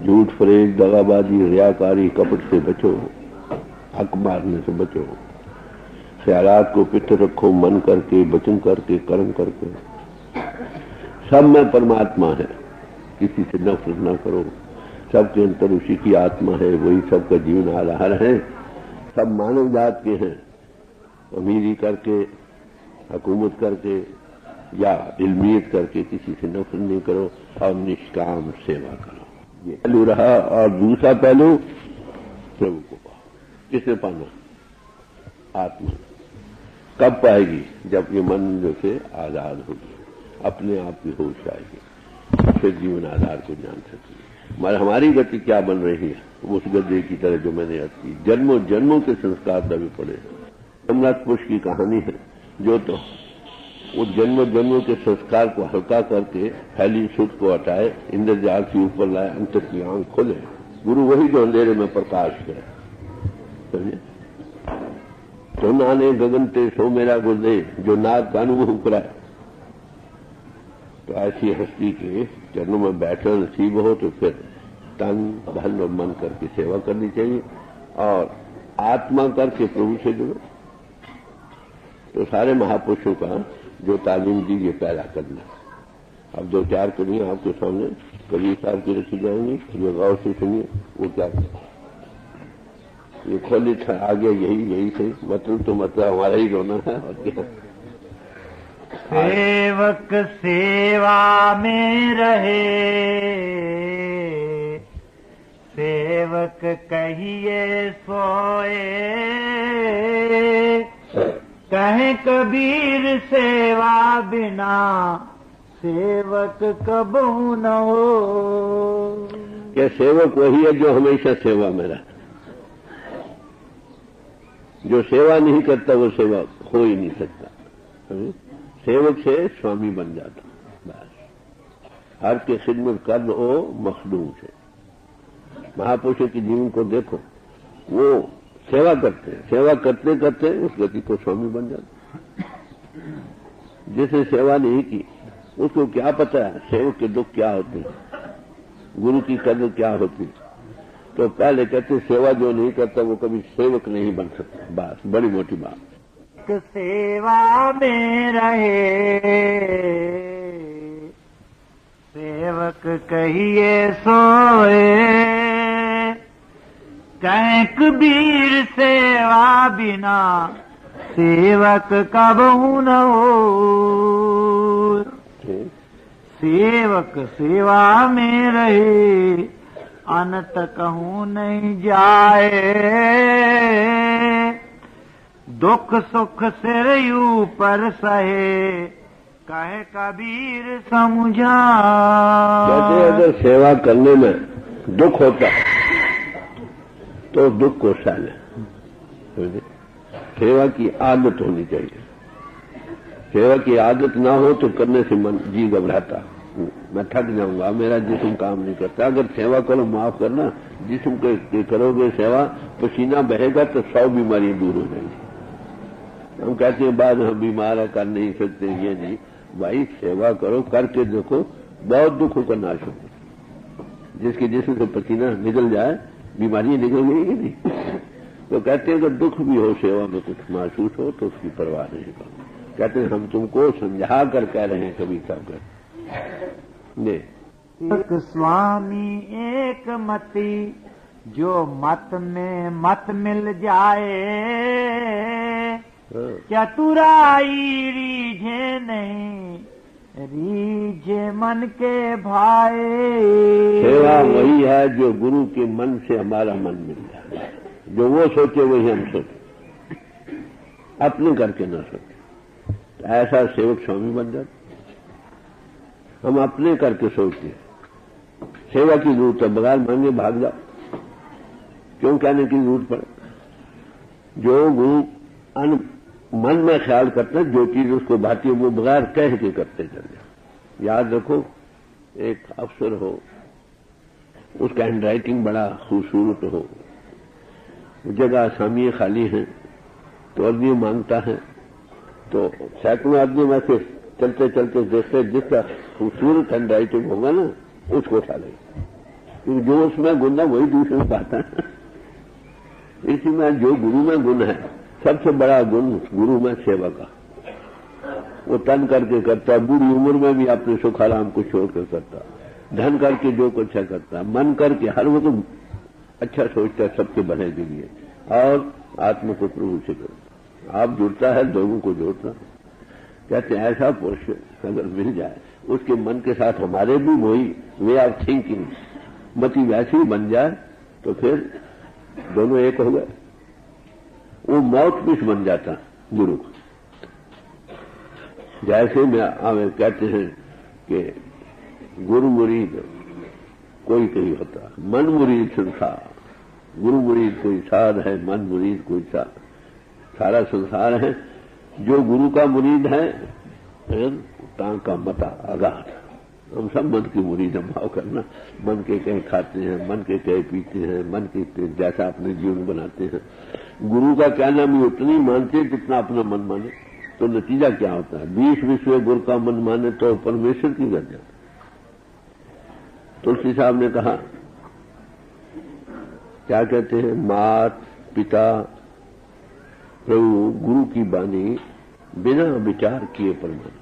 झूठ, फरेब, दगाबाजी, रियाकारी, कपट से बचो। हक मारने से बचो। ख्यालात को पित्र रखो, मन करके, वचन करके, कर्म करके। सब में परमात्मा है, किसी से नफरत ना करो। सबके अंतर उसी की आत्मा है, वही सबका जीवन आधार है। सब मानव जात के हैं। अमीरी करके, हुकूमत करके या इल्मियत करके किसी से नफरत नहीं करो और निष्काम सेवा करो। ये पहलू रहा। और दूसरा पहलू प्रभु को पाओ। किसने पाना? आत्मा। कब पाएगी? जब ये मन जो से आजाद होगी, अपने आप की होश आएगी, फिर जीवन आधार को जान सकेगी। मगर हमारी गति क्या बन रही है? उस गद्दे की तरह जो मैंने अर्थ की, जन्मों जन्मों के संस्कार दबे पड़े हैं। सम्राट पुरुष की कहानी है। जो तो उस जन्म जन्म के संस्कार को हल्का करके फैली सुख को हटाए, इंद्रजाल के ऊपर लाए, अंतर की आंख खोले। गुरु वही जो अंधेरे में प्रकाश है। समझे? तो नाने गगन ते सो मेरा गुरुदेव, जो नाद कानू वो उपराए। तो ऐसी हस्ती के चरणों में बैठना नसीब हो तो फिर तन धन और मन करके सेवा करनी चाहिए और आत्मा करके प्रभु से जुड़ो। तो सारे महापुरुषों का जो तालीम दी ये पैदा करना। अब दो चार कड़ियां आपके सामने कबीर साहब की रखी जाएंगी, ये गौर से सुनिए। वो क्या ये खोली आगे यही से मतलब हमारा ही रोना है और क्या। सेवक सेवा में रहे, सेवक कहिए सोए, कहे कबीर सेवा बिना सेवक कबहू न हो। क्या सेवक वही है जो हमेशा सेवा में रहता। जो सेवा नहीं करता वो सेवा हो ही नहीं सकता। सेवक से स्वामी बन जाता। बस हर के खिदमत कर हो मखदूम से। महापुरुषों की जीवन को देखो, वो सेवा करते हैं, सेवा करते करते उस गति को स्वामी बन जाते। जिसने सेवा नहीं की उसको क्या पता है सेवक के दुख क्या होते हैं, गुरु की कदर क्या होती है। तो पहले कहते सेवा जो नहीं करता वो कभी सेवक नहीं बन सकता। बस बड़ी मोटी बात। सेवा में रहे, सेवक कहिए सोए, कहें कबीर सेवा बिना सेवक कबहू न हो। सेवक सेवा में रहे, अनंत कहूँ नहीं जाए, दुख सुख सिर ऊपर सहे, कहे कबीर समझा। कहते अगर सेवा करने में दुख होता तो दुख को सहले। सेवा की आदत होनी चाहिए। सेवा की आदत ना हो तो करने से मन जी घबराता, मैं थक जाऊंगा, मेरा जिस्म काम नहीं करता। अगर सेवा करो, माफ करना, जिस्म के करोगे सेवा, पसीना बहेगा तो 100 बीमारियां दूर हो जाएंगी। हम कहते हैं बाद हम बीमार है, कर नहीं सकते, ये नहीं भाई, सेवा करो, करके देखो, बहुत दुखों का नाश होगा। जिसके जिस्म से पसीना निकल जाए बीमारियां निकल गई कि नहीं। तो कहते हैं अगर दुख भी हो, सेवा में कुछ महसूस हो तो उसकी परवाह नहीं करो। कहते हैं हम तुमको समझा कर कह रहे हैं कभी कर एक स्वामी एक मति, जो मत में मत मिल जाए, चतुराई रीझे नहीं, रीझे मन के भाई। सेवा वही है जो गुरु के मन से हमारा मन मिल जाए, जो वो सोचे वही हम सोचे, अपने करके ना सोचे। तो ऐसा सेवक स्वामी बन जाता। हम अपने करके सोचते हैं सेवा की जरूरत है, बगैर मांगे भाग जाओ, क्यों कहने की जरूरत पड़े। जो गुरु मन में ख्याल करते हैं, जो चीज उसको भाती है वो बगैर कह के करते चले। याद रखो, एक अफसर हो, उसका हैंड राइटिंग बड़ा खूबसूरत हो, जगह असामियां खाली हैं तो आदमी मांगता है, तो सैकड़ों आदमी में से चलते चलते देखते जिसका खूबसूरत हैंड राइटिंग होगा ना उसको उठा लेगा, क्योंकि जो उसमें गुण है वही दूसरे में पाता है। इसी में जो गुरु में गुण है, सबसे बड़ा गुण गुरु में सेवा का। वो तन करके करता, बूढ़ी उम्र में भी अपने सुख आराम को छोड़कर करता, धन करके जो कुछ अच्छा करता, मन करके हर वक्त अच्छा सोचता सबके भले के लिए, और आत्मा को प्रभु से करता। आप जुड़ता है, लोगों को जोड़ता। कहते हैं ऐसा पुरुष अगर मिल जाए, उसके मन के साथ हमारे भी वही वे ऑफ थिंकिंग मति वैसी ही बन जाए, तो फिर दोनों एक हो गए। वो मौत पीस बन जाता गुरु। जैसे में कहते हैं कि गुरु मुरीद कोई कहीं होता, मन मुरीद संसार। गुरु मुरीद कोई साध है, मन मुरीद कोई सारा संसार है। जो गुरु का मुरीद है टांग का मता आगाह। हम सब मन की मुरीद भाव करना, मन के कहीं खाते हैं, मन के कहीं पीते हैं, मन के जैसा अपने जीवन बनाते हैं। गुरु का कहना भी उतनी मानते जितना अपना मन माने। तो नतीजा क्या होता है? 20 विश्व गुरु का मन माने तो परमेश्वर की गत जाता। तुलसी साहब ने कहा, क्या कहते हैं, मात पिता प्रभु गुरु की बानी बिना विचार किए पर माने।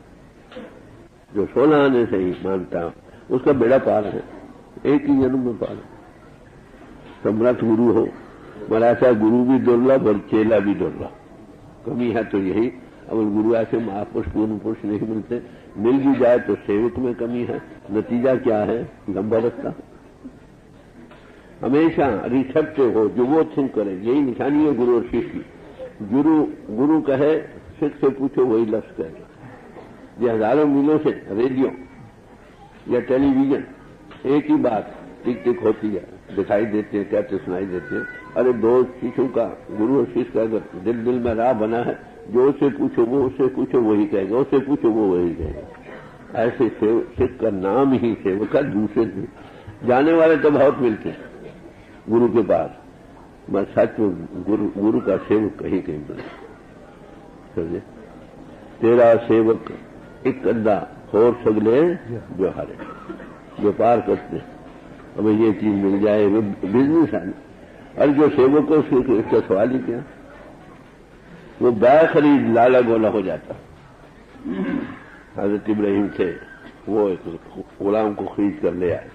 जो 16 आने से ही मानता उसका बेड़ा पार है, एक ही जन्म में पार है। सम्राट गुरु हो, मराठा गुरु भी दुर्लभ और चेला भी दुर्लभ। कमी है तो यही, अब गुरु ऐसे महापुरुष पूर्ण पुरुष नहीं मिलते। मिल भी जाए तो सेवक में कमी है। नतीजा क्या है? लंबा रास्ता। हमेशा रिसेप्टिव हो, जो वो थिंक करे, यही निशानी है गुरु और शिष्य की। गुरु कहे, शिष्य से पूछो, वही लफ्ज कहेगा। ये हजारों मीलों से रेडियो या टेलीविजन एक ही बात टिक टिक होती है, दिखाई देते हैं, कहते सुनाई देते हैं। अरे दो शिशु का, गुरु और शिष्य का अगर दिल दिल में राह बना है, जो उससे पूछो वो, उससे पूछो वही कहेगा, उससे पूछो वो वही कहेगा। ऐसे शिष्य का नाम ही सेवक है। दूसरे जाने वाले तो बहुत मिलते हैं गुरु के पास, मैं सच में गुरु का सेवक कहीं कहीं मिले। समझे? तेरा सेवक एक अद्दा और सगले व्यवहार व्यापार करते हैं, हमें ये चीज मिल जाए, वो बिजनेस है। और जो सेवक है उसका सवाल ही क्या, वो बैग खरीद लाला गोला हो जाता। हजरत इब्राहिम थे, वो एक गुलाम को खरीद कर ले आए।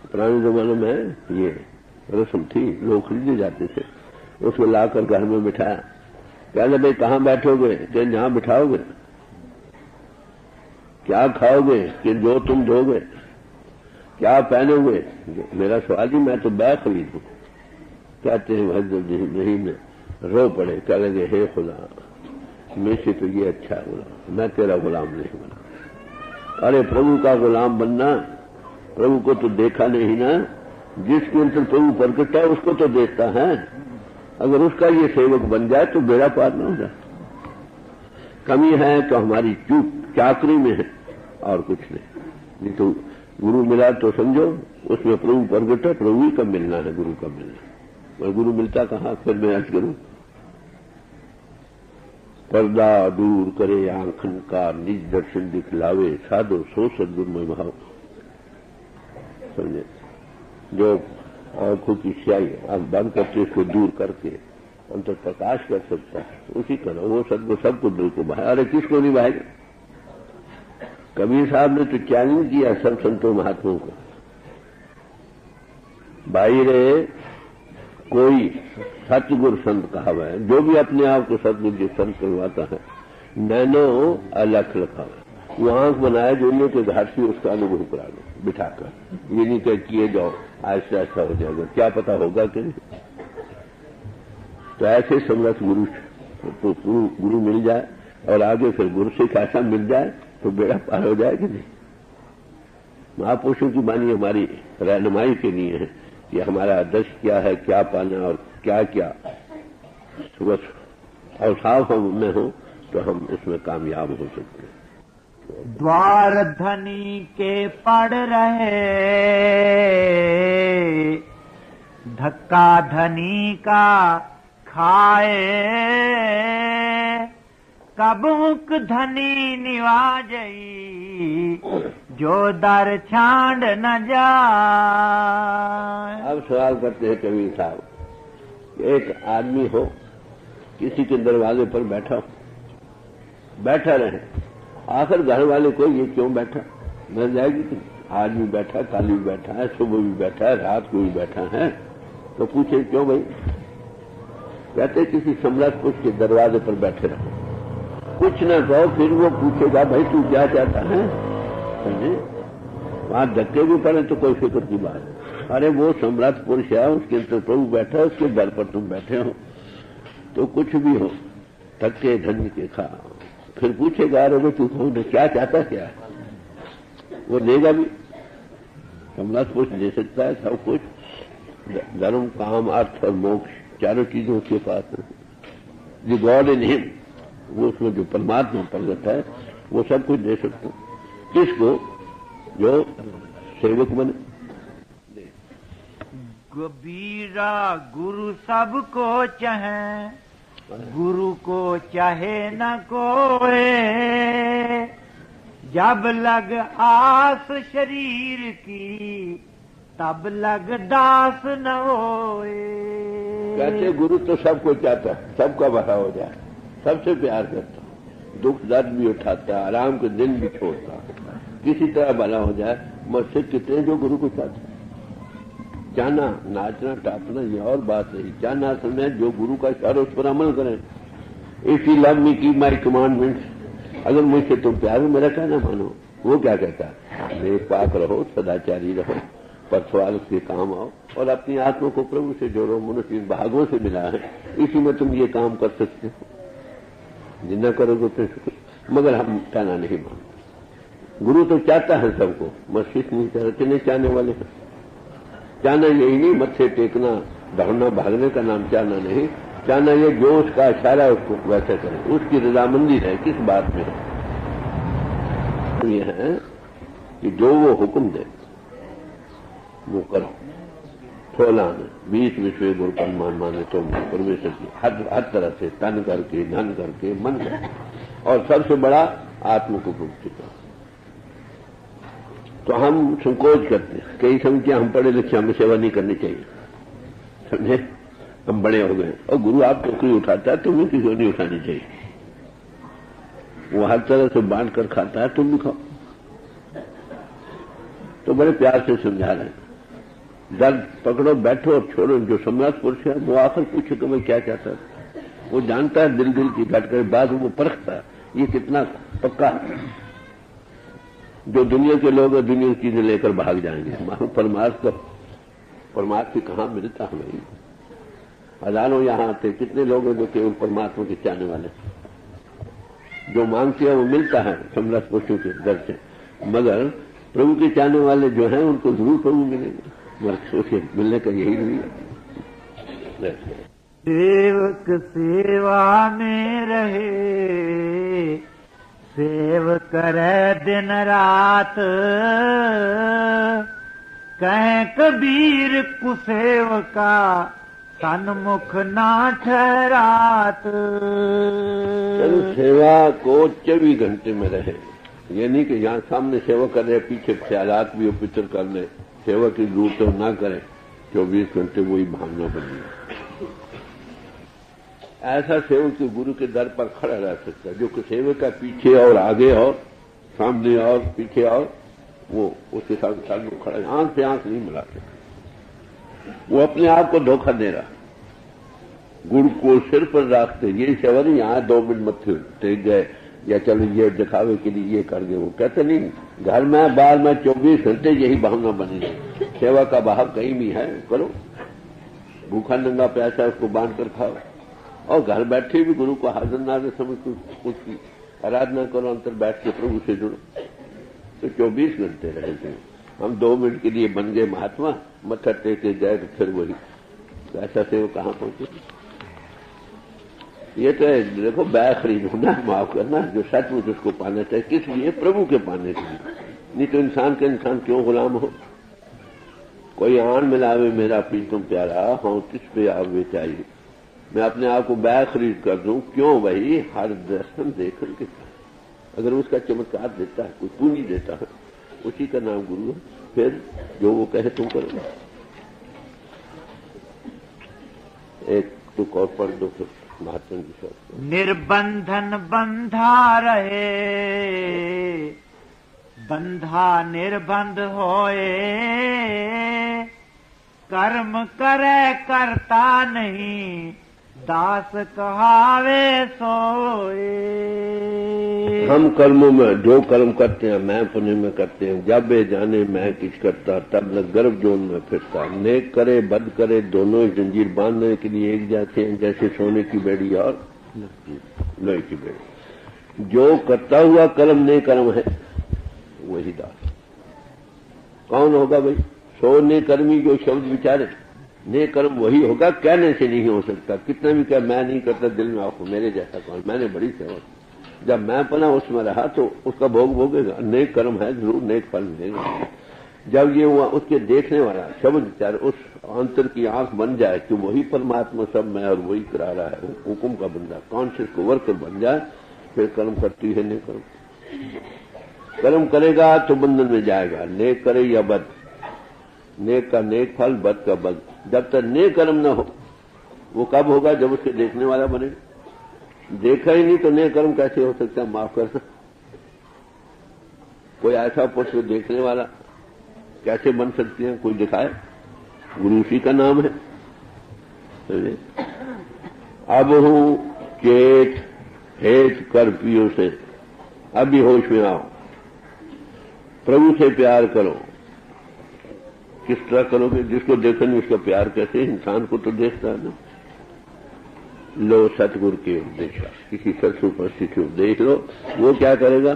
पुराने जमाने में ये रस्म थी, लोग खरीदे जाते थे। उसको लाकर घर में बिठाया, कहते भाई कहाँ बैठोगे? कि जहां बिठाओगे। क्या खाओगे? कि जो तुम दोगे। क्या पहनोगे? मेरा सवाल ही, मैं तो बैग खरीदूं। कहते हैं हजरत इब्राहिम ने रो पड़े, कह लगे, हे खुदा, मेरे से तो ये अच्छा गुलाम, मैं तेरा गुलाम नहीं बना। अरे प्रभु का गुलाम बनना, प्रभु को तो देखा नहीं ना, जिसके अंदर प्रभु प्रकट है उसको तो देखता है। अगर उसका ये सेवक बन जाए तो बेड़ा पार न हो जाए। कमी है तो हमारी चूक चाकरी में है और कुछ नहीं तो गुरु मिला तो समझो उसमें प्रभु प्रकट है, प्रभु ही का मिलना है, गुरु का मिलना। और गुरु मिलता कहाँ? फिर मैं अर्ज करूं, पर्दा दूर करे आंखन का, निज दर्शन दिखलावे, साधो सो सदगुरु में भाव। समझे? जो आंखों की स्याही आप बंद करके उसको दूर करके अंतर प्रकाश कर सकता है, उसी करो। वो सदगुरु सबको दिल को बहाए। अरे किसको नहीं बहाएगा? कबीर साहब ने तो चैलेंज किया सब संतों महात्माओं को, भाई रे कोई सतगुरु संत कहा हुआ है, जो भी अपने आप को सतगुरु जी संत करवाता है, नैनो अलख लिखा हुआ है। वो आंख बनाया जो के घाट से उसका अनुभव करा लो बिठाकर। ये नहीं कह किए जाओ, ऐसा ऐसा हो जाएगा, क्या पता होगा कि नहीं। तो ऐसे समर्थ गुरु मिल जाए और आगे फिर गुरु से ऐसा मिल जाए तो बेड़ा पार हो जाए कि नहीं। महापुरुषों की वाणी हमारी रहनुमाई के लिए है कि हमारा आदर्श क्या है, क्या पाना और क्या क्या और साफ में हो तो हम उसमें कामयाब हो सकते हैं। द्वार धनी के पड़ रहे, धक्का धनी का खाए, कबूक धनी निवाजई, जो दर छांड न जाए। अब सवाल करते हैं कबीर साहब, एक आदमी हो किसी के दरवाजे पर बैठा रहे, आखिर घर वाले को ये क्यों बैठा मिल जाएगी कि आज भी बैठा, कल भी बैठा है, सुबह भी बैठा है, रात को भी बैठा है, तो पूछे क्यों भाई? कहते किसी सम्राट पुरुष के दरवाजे पर बैठे रहो, कुछ न कहो, फिर वो पूछेगा भाई तू क्या चाहता है। समझे? वहां धक्के भी पड़े तो कोई फिक्र की बात है। अरे वो सम्राट पुरुष है, उसके अंदर प्रभु बैठा है, उसके दर पर तुम बैठे हो, तो कुछ भी हो धक्के धन्य के खा। फिर पूछेगा अरे वो तू कौन है, क्या चाहता क्या है, वो देगा भी। सम्राट पुरुष दे सकता है सब कुछ, धर्म काम अर्थ और मोक्ष चारों चीजों उसके पास है। द गॉड इन हिम, वो उसमें जो परमात्मा प्रगट है वो सब कुछ दे सकते हैं। किसको? जो सेवक बने। कबीरा गुरु सबको चाहे, गुरु को चाहे न कोई, जब लग आस शरीर की तब लग दास न होए। कहते गुरु तो सबको चाहता है, सबका भला हो जाए, सबसे प्यार करता, दुख दर्द भी उठाता है, आराम के दिन भी छोड़ता है, किसी तरह भला हो जाए। मुझसे कितने जो गुरु को चाहते हैं। चाहना, नाचना, टापना ये और बात नहीं। चाहना असल में जो गुरु का इशारा उस पर अमल करें। If you love me keep my commandments. अगर मुझसे तुम प्यार हो, मेरा कहना मानो। वो क्या कहता है? नेक पाक रहो, सदाचारी रहो, परसवाल के काम आओ और अपनी आत्मा को प्रभु से जोड़ो। मनुष्य इन भागों से मिला है, इसी में तुम ये काम कर सकते हो। जितना करोगे तो शुक्र, मगर हम कहना नहीं मानते। गुरु तो चाहता है सबको, मस्जिद नहीं चाहते, चाहने वाले हैं। चाहना यही नहीं मत्थे टेकना, दौड़ना, भागने का नाम चाहना नहीं। चाहना ये जो उसका इशारा है उसको वैसे करें, उसकी रजामंदी है। किस बात में? तो यह है कि जो वो हुक्म दे वो करो। 16 में 20 विश्व गुरु का मान माने तो परमेश्वर की हर तरह से तन करके, धन करके, मन करके, और सबसे बड़ा आत्म को मुक्ति करो। तो हम संकोच करते हैं, कई समझते हम पढ़े लिखे, हमें सेवा नहीं करनी चाहिए। समझे? हम बड़े हो गए और गुरु आप टोकरी उठाता है, तुम्हें किसी नहीं उठानी चाहिए। वो हर तरह से बांट कर खाता है, तुम भी खाओ। तो बड़े प्यार से समझा रहे हैं, दर्द पकड़ो, बैठो और छोड़ो। जो सम्राट पुरुष है वो आकर पूछे कि मैं क्या चाहता है। वो जानता है दिल दिल की घट कर, बाद वो परखता है ये कितना पक्का है। जो दुनिया के लोग हैं दुनिया की चीजें लेकर भाग जाएंगे। परमात्मा कहाँ मिलता हमें? हजारों यहां आते, कितने लोग हैं जो केवल परमात्मा के चाहने वाले। जो मांगते हैं वो मिलता है समरस पुरुषों के दर से, मगर प्रभु के चाहने वाले जो हैं उनको जरूर प्रभु मिलेंगे। मगर सोचिए, मिलने का यही नहीं है। सेवक सेवा में रहे, सेव करे दिन रात, कहे कबीर कुसेव का सन्मुख ना ठहरात। सेवा को 24 घंटे में रहे, ये नहीं कि यहाँ सामने सेवा कर रहे, पीछे ख्यालात भी पितर कर ले, सेवा की जरूरत तो ना करें। 24 घंटे वही भावना बनी। ऐसा सेवक तो गुरु के दर पर खड़ा रह सकता है, जो कि सेवक का पीछे और आगे और सामने और पीछे और वो उसके साथ वो खड़ा, आंख से आंख नहीं मिला सकता। वो अपने आप को धोखा दे रहा। गुरु को सिर पर रखते ये सेवा नहीं, यहाँ 2 मिनट मत्थे टेक गए या चलो ये दिखावे के लिए ये कर गए। वो कहते नहीं, घर में बाहर में 24 घंटे यही भावना बनी है। सेवा का भाव कहीं भी है, करो। भूखा नंगा प्यासा उसको बांध कर खाओ, और घर बैठे भी गुरु को हाजिर नाजिर समझ उसकी आराधना करो, अंतर बैठ के प्रभु से जुड़ो। तो 24 घंटे रहते। हम 2 मिनट के लिए बन गए महात्मा, मत्था टेके गए तो फिर वही। तो ऐसा से वो कहां पहुंचे? ये तो देखो, बैग खरीदना, माफ करना, जो सचमुच उसको पाना चाहिए। किस लिए? प्रभु के पाने के लिए। नहीं तो इंसान के इंसान क्यों गुलाम हो? कोई आन मिलावे मेरा प्रीतम प्यारा, हाँ किस पे आवे चाहिए। मैं अपने आप को बैग खरीद कर दूं, क्यों भाई? हर दर्शन देखकर के अगर उसका चमत्कार देता है, कोई पूंजी देता है, उसी का नाम गुरु है। फिर जो वो कहे तुम करो। एक तुक और पढ़ दो फिर महात्मा जी साहब। निर्बंधन बंधा रहे, बंधा निर्बंध होए, कर्म करे करता नहीं, दास कहावे सोए। हम कर्मों में जो कर्म करते हैं, मैं पुण्य में करते हैं, जब वे जाने मैं किस करता, तब न गर्भ जोन में फिरता। नेक करे बद करे दोनों ही जंजीर बांधने के लिए एक जाते हैं, जैसे सोने की बेड़ी और लोहे की बेड़ी। जो करता हुआ कर्म नेक कर्म है वही दास। कौन होगा भाई? सोने कर्मी जो शब्द विचारे, नेक कर्म वही होगा, कहने से नहीं हो सकता। कितना भी कह मैं नहीं करता, दिल में आपको मेरे जैसा कौन, मैंने बड़ी सेवा। जब मैं अपना उसमें रहा तो उसका भोग भोगेगा। नेक कर्म है, जरूर नेक फल मिलेगा। जब ये हुआ उसके देखने वाला शब्द विचार उस अंतर की आंख बन जाए कि वही परमात्मा सब में और वही करा रहा है, हुकुम का बंदा कॉन्शियस को वर्कर बन जाए, फिर कर्म करती है। नेक कर्म करेगा तो बंधन में जाएगा, नेक करे या बद, नेक का नेक फल, बद का बद। जब तक नेक कर्म न हो, वो कब होगा? जब उसके देखने वाला बने। देखा ही नहीं तो नेक कर्म कैसे हो सकता है? माफ करना, कोई ऐसा पुरुष देखने वाला कैसे बन सकते हैं? कोई दिखाए, गुरु उसी का नाम है। अब हूं चेत हेत कर पियो से, अभी होश में आओ, प्रभु से प्यार करो। किस तरह करोगे? जिसको देखो नहीं उसका प्यार कैसे? इंसान को तो देखता है ना। लो सतगुरु के उपदेश, किसी सत्सु परिस्थिति देख लो, वो क्या करेगा?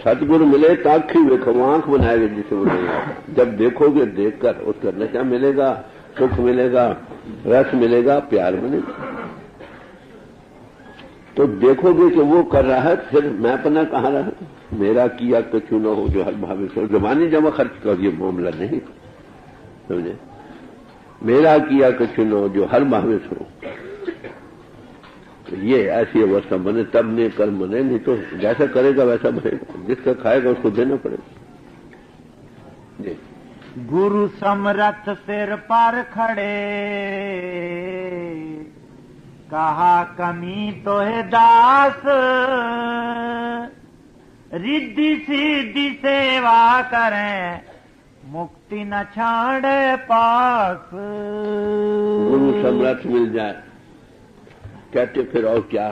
सतगुरु मिले तो आंखी देखो, आंख बनाएगा जिसे वो नहीं आता। जब देखोगे, देखकर उसका नशा मिलेगा, सुख मिलेगा, रस मिलेगा, प्यार मिलेगा। तो देखोगे कि वो कर रहा है, फिर मैं अपना कहाँ रहा? मेरा किया कछु न हो जो हर भावे सो। जबानी जमा खर्च कर, ये मामला नहीं, समझे? मेरा किया कछु न हो जो हर भावे सो। तो ये ऐसी अवस्था बने तब ने कर्म बने, नहीं तो जैसा करेगा वैसा बनेगा। जिसका खाएगा उसको देना पड़ेगा। जी। गुरु समरथ सिर पर खड़े, कहा कमी तो है दास, रिद्धि सिद्धि सेवा करें, मुक्ति न छाड़े पास। गुरु समरथ मिल जाए, कहते फिर और क्या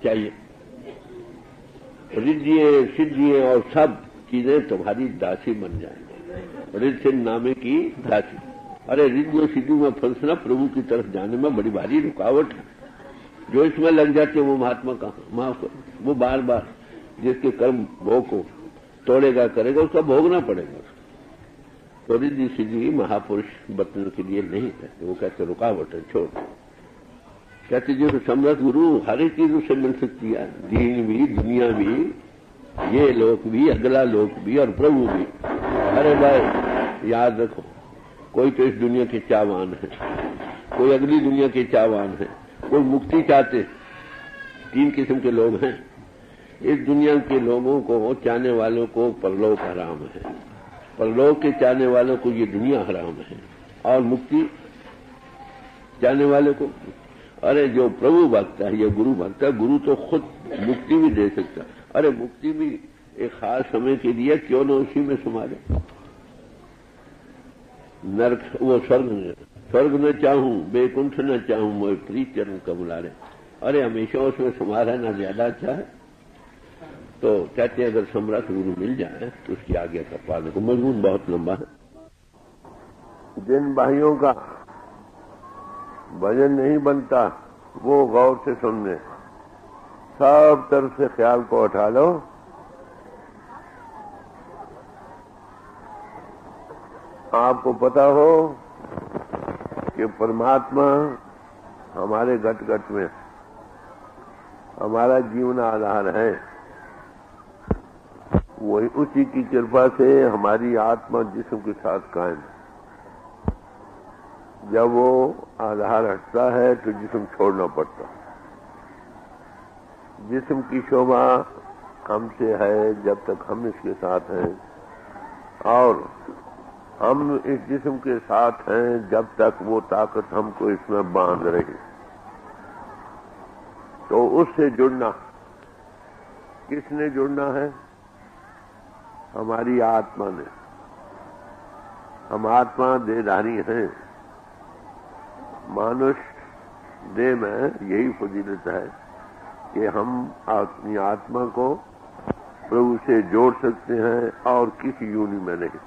चाहिए? रिद्धियां सिद्धियां और सब चीजें तुम्हारी दासी बन जाएंगी। रिद्ध सिद्ध नामे की दासी। अरे रिद्धियों सिद्धियों में फंसना प्रभु की तरफ जाने में बड़ी भारी रुकावट है। जो इसमें लग जाते हैं वो महात्मा कहाँ? माफ करो, वो बार बार जिसके कर्म भोग को तोड़ेगा करेगा, उसका भोगना पड़ेगा। तो रिद्धि सिद्धि महापुरुष बतने के लिए नहीं कहते, वो कहते रुकावट है, छोड़। कहते जो समरथ गुरु हर एक चीज उससे मिल सकती है, दीन भी, दुनिया भी, ये लोक भी, अगला लोक भी और प्रभु भी। अरे भाई याद रखो, कोई तो इस दुनिया के चाहवान है, कोई अगली दुनिया के चाहवान है, कोई मुक्ति चाहते। तीन किस्म के लोग हैं। इस दुनिया के लोगों को, चाहने वालों को परलोक हराम है, परलोक के चाहने वालों को ये दुनिया हराम है, और मुक्ति चाहने वाले को। अरे जो प्रभु भक्त है, ये गुरु भक्त है, गुरु तो खुद मुक्ति भी दे सकता है। अरे मुक्ति भी एक खास समय के लिए, क्यों न उसी में समा जाए। नरक वो स्वर्ग न चाहूं, बैकुंठ न चाहूं, मोह प्रीत चरण कमलारे। अरे हमेशा उसमें समा रहना ज्यादा अच्छा है। तो कहते हैं अगर समरथ गुरु मिल जाए तो उसकी आज्ञा का पालन को। मजमून बहुत लंबा है। जिन भाइयों का भजन नहीं बनता वो गौर से सुन ले, सब तरफ से ख्याल को उठा लो। आपको पता हो कि परमात्मा हमारे घट घट में हमारा जीवन आधार है। वही उसी की कृपा से हमारी आत्मा जिस्म के साथ कायम है। जब वो आधार हटता है तो जिस्म छोड़ना पड़ता। जिस्म की शोभा हमसे है जब तक हम इसके साथ हैं, और हम इस जिस्म के साथ हैं जब तक वो ताकत हमको इसमें बांध रही। तो उससे जुड़ना, किसने जुड़ना है? हमारी आत्मा ने। हम आत्मा देहधारी हैं। मनुष्य देह में यही फजीलत है कि हम अपनी आत्मा को प्रभु से जोड़ सकते हैं और किसी योनि में नहीं।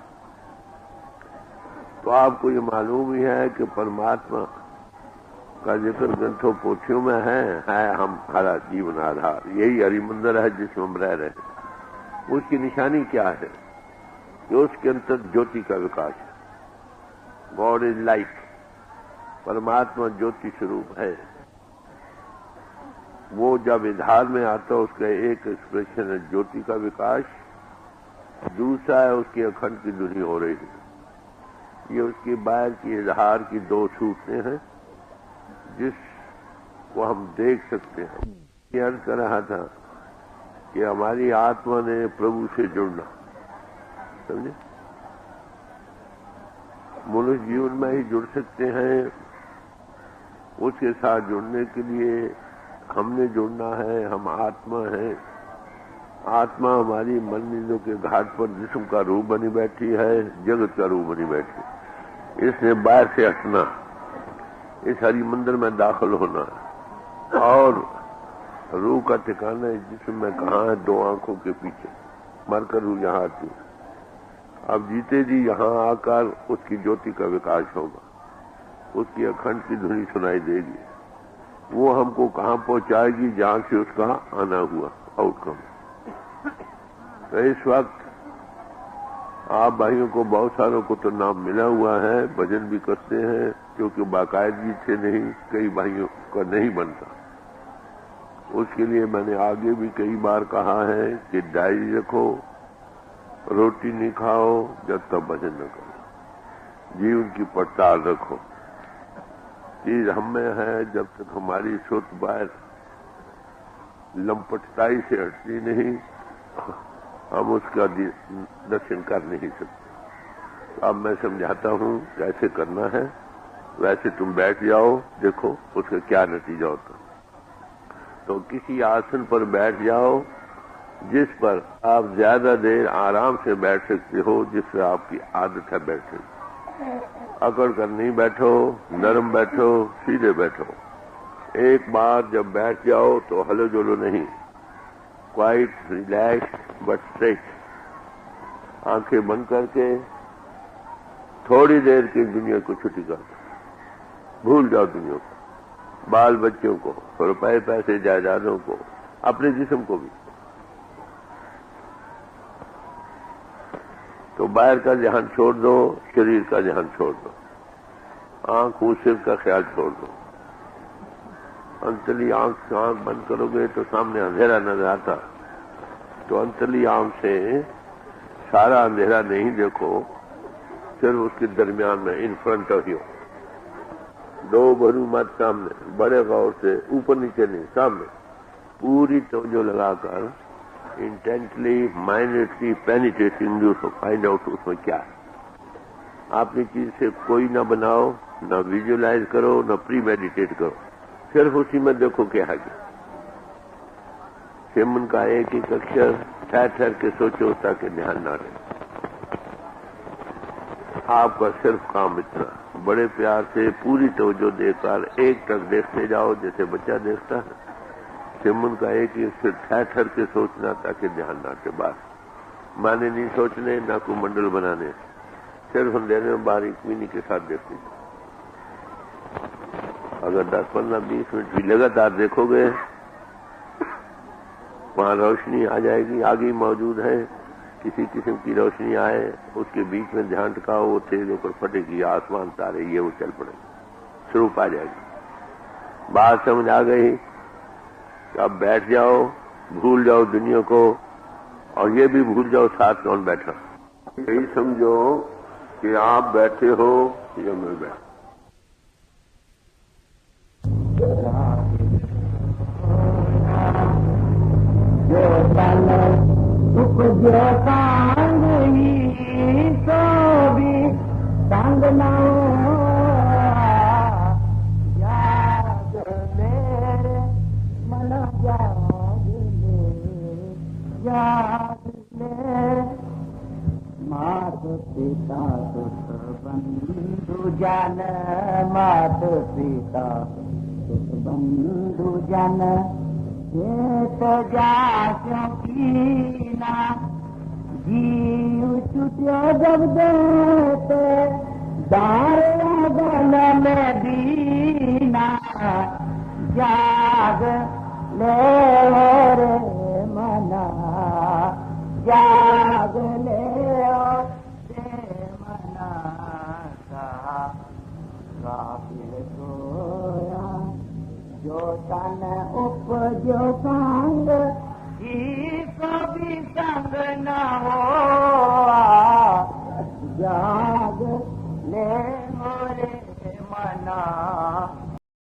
तो आपको ये मालूम ही है कि परमात्मा का जिक्र ग्रंथों पोथियों में है हमारा जीवन आधार। यही हरिमंदिर है जिसमें हम रह रहे हैं। उसकी निशानी क्या है? कि उसके अंतर ज्योति का विकास है। God is light. परमात्मा ज्योति स्वरूप है। वो जब इधार में आता है उसका एक एक्सप्रेशन है ज्योति का विकास, दूसरा है उसकी अखंड की धुनी हो रही है। ये उसकी बाहर की इजहार की दो सूरतें हैं जिसको हम देख सकते हैं। ये अर्ज कर रहा था कि हमारी आत्मा ने प्रभु से जुड़ना, समझे, मनुष्य जीवन में ही जुड़ सकते हैं। उसके साथ जुड़ने के लिए हमने जुड़ना है। हम आत्मा है। आत्मा हमारी मंदिरों के घाट पर जिस्म का रूप बनी बैठी है, जगत का रूप बनी बैठी है। इसने बाहर से हटना, इस हरि मंदिर में दाखिल होना, और रूह का ठिकाना है जिस्म में कहाँ है, दो आंखों के पीछे मरकर रूह यहाँ आती है। अब जीते जी यहाँ आकर उसकी ज्योति का विकास होगा, उसकी अखंड की धुनी सुनाई देगी। वो हमको कहाँ पहुंचाएगी, जहां से उसका आना हुआ आउटकम। तो इस वक्त आप भाइयों को, बहुत सारों को तो नाम मिला हुआ है, भजन भी करते हैं, क्योंकि बाकायदगी से नहीं, कई भाइयों का नहीं बनता। उसके लिए मैंने आगे भी कई बार कहा है कि डायरी रखो, रोटी नहीं खाओ जब तक भजन न करो, जीवन की पड़ताल रखो। चीज हम में है, जब तक हमारी सुध बाहर लंपटताई से हटती नहीं, हम उसका दर्शन कर नहीं सकते। अब मैं समझाता हूं कैसे करना है। वैसे तुम बैठ जाओ, देखो उसका क्या नतीजा होता है। तो किसी आसन पर बैठ जाओ जिस पर आप ज्यादा देर आराम से बैठ सकते हो, जिससे आपकी आदत है बैठने। अकड़ कर नहीं बैठो, नरम बैठो, सीधे बैठो। एक बार जब बैठ जाओ तो हलो जोलो नहीं, क्वाइट रिलैक्स बट स्ट्रेट। आंखें बंद करके थोड़ी देर की दुनिया को छुट्टी कर दो, भूल जाओ दुनिया को, बाल बच्चों को, रुपए पैसे जायदादों को, अपने जिस्म को भी। तो बाहर का ध्यान छोड़ दो, शरीर का ध्यान छोड़ दो, आंख सिर का ख्याल छोड़ दो। अंतली आंख से आंख बंद करोगे तो सामने अंधेरा नजर आता, तो अंतली आंख से सारा अंधेरा नहीं देखो, सिर्फ उसके दरमियान में, इन फ्रंट ऑफ यू। दो भरू मत सामने, बड़े गौर से, ऊपर नीचे नहीं, सामने पूरी तवज्जो लगाकर intently, mindly penetrating to find out उसमें क्या है। आपने चीज से कोई ना बनाओ, ना विजुअलाइज करो, ना प्री मेडिटेट करो, सिर्फ उसी में देखो क्या है। सिमन का एक एक अक्षर ठहर ठहर के सोचो ताकि ध्यान ना रहे। आपका सिर्फ काम इतना, बड़े प्यार से पूरी तवज्जो देकर एक टक देखते जाओ जैसे बच्चा देखता है। सिमन का एक ही अक्षर ठहर ठहर के सोचना ताकि ध्यान ना रहे। बस माने नहीं सोचने, ना कोई मंडल बनाने, सिर्फ अंधेरे में बारीक मीनी के साथ देखते जाओ। अगर 10, 15, 20 मिनट भी लगातार देखोगे, वहां रोशनी आ जाएगी, आगे मौजूद है। किसी किस्म की रोशनी आए, उसके बीच में ध्यान टिकाओ, वो तेज होकर फटेगी, आसमान तारे ये वो चल पड़ेगी, स्वरूप आ जाएगी। बात समझ आ गई? अब बैठ जाओ, भूल जाओ दुनिया को, और ये भी भूल जाओ साथ कौन बैठा। यही समझो कि आप बैठे हो या मैं बैठा। जो तन सुख जो कांग ही सो भी संग न याद मेरे मन याद मेरे मात पिता सुख बंधु जन, मात पिता सुख बंधु जन, चेत जास्यों की ना जीव छुट्यो जब देते, दार गल में दीना जाग ले रे मना, जाग ले रे मना, काफिल जो तन उपजो संग ईसो भी संग न हो जाग ले मोरे मना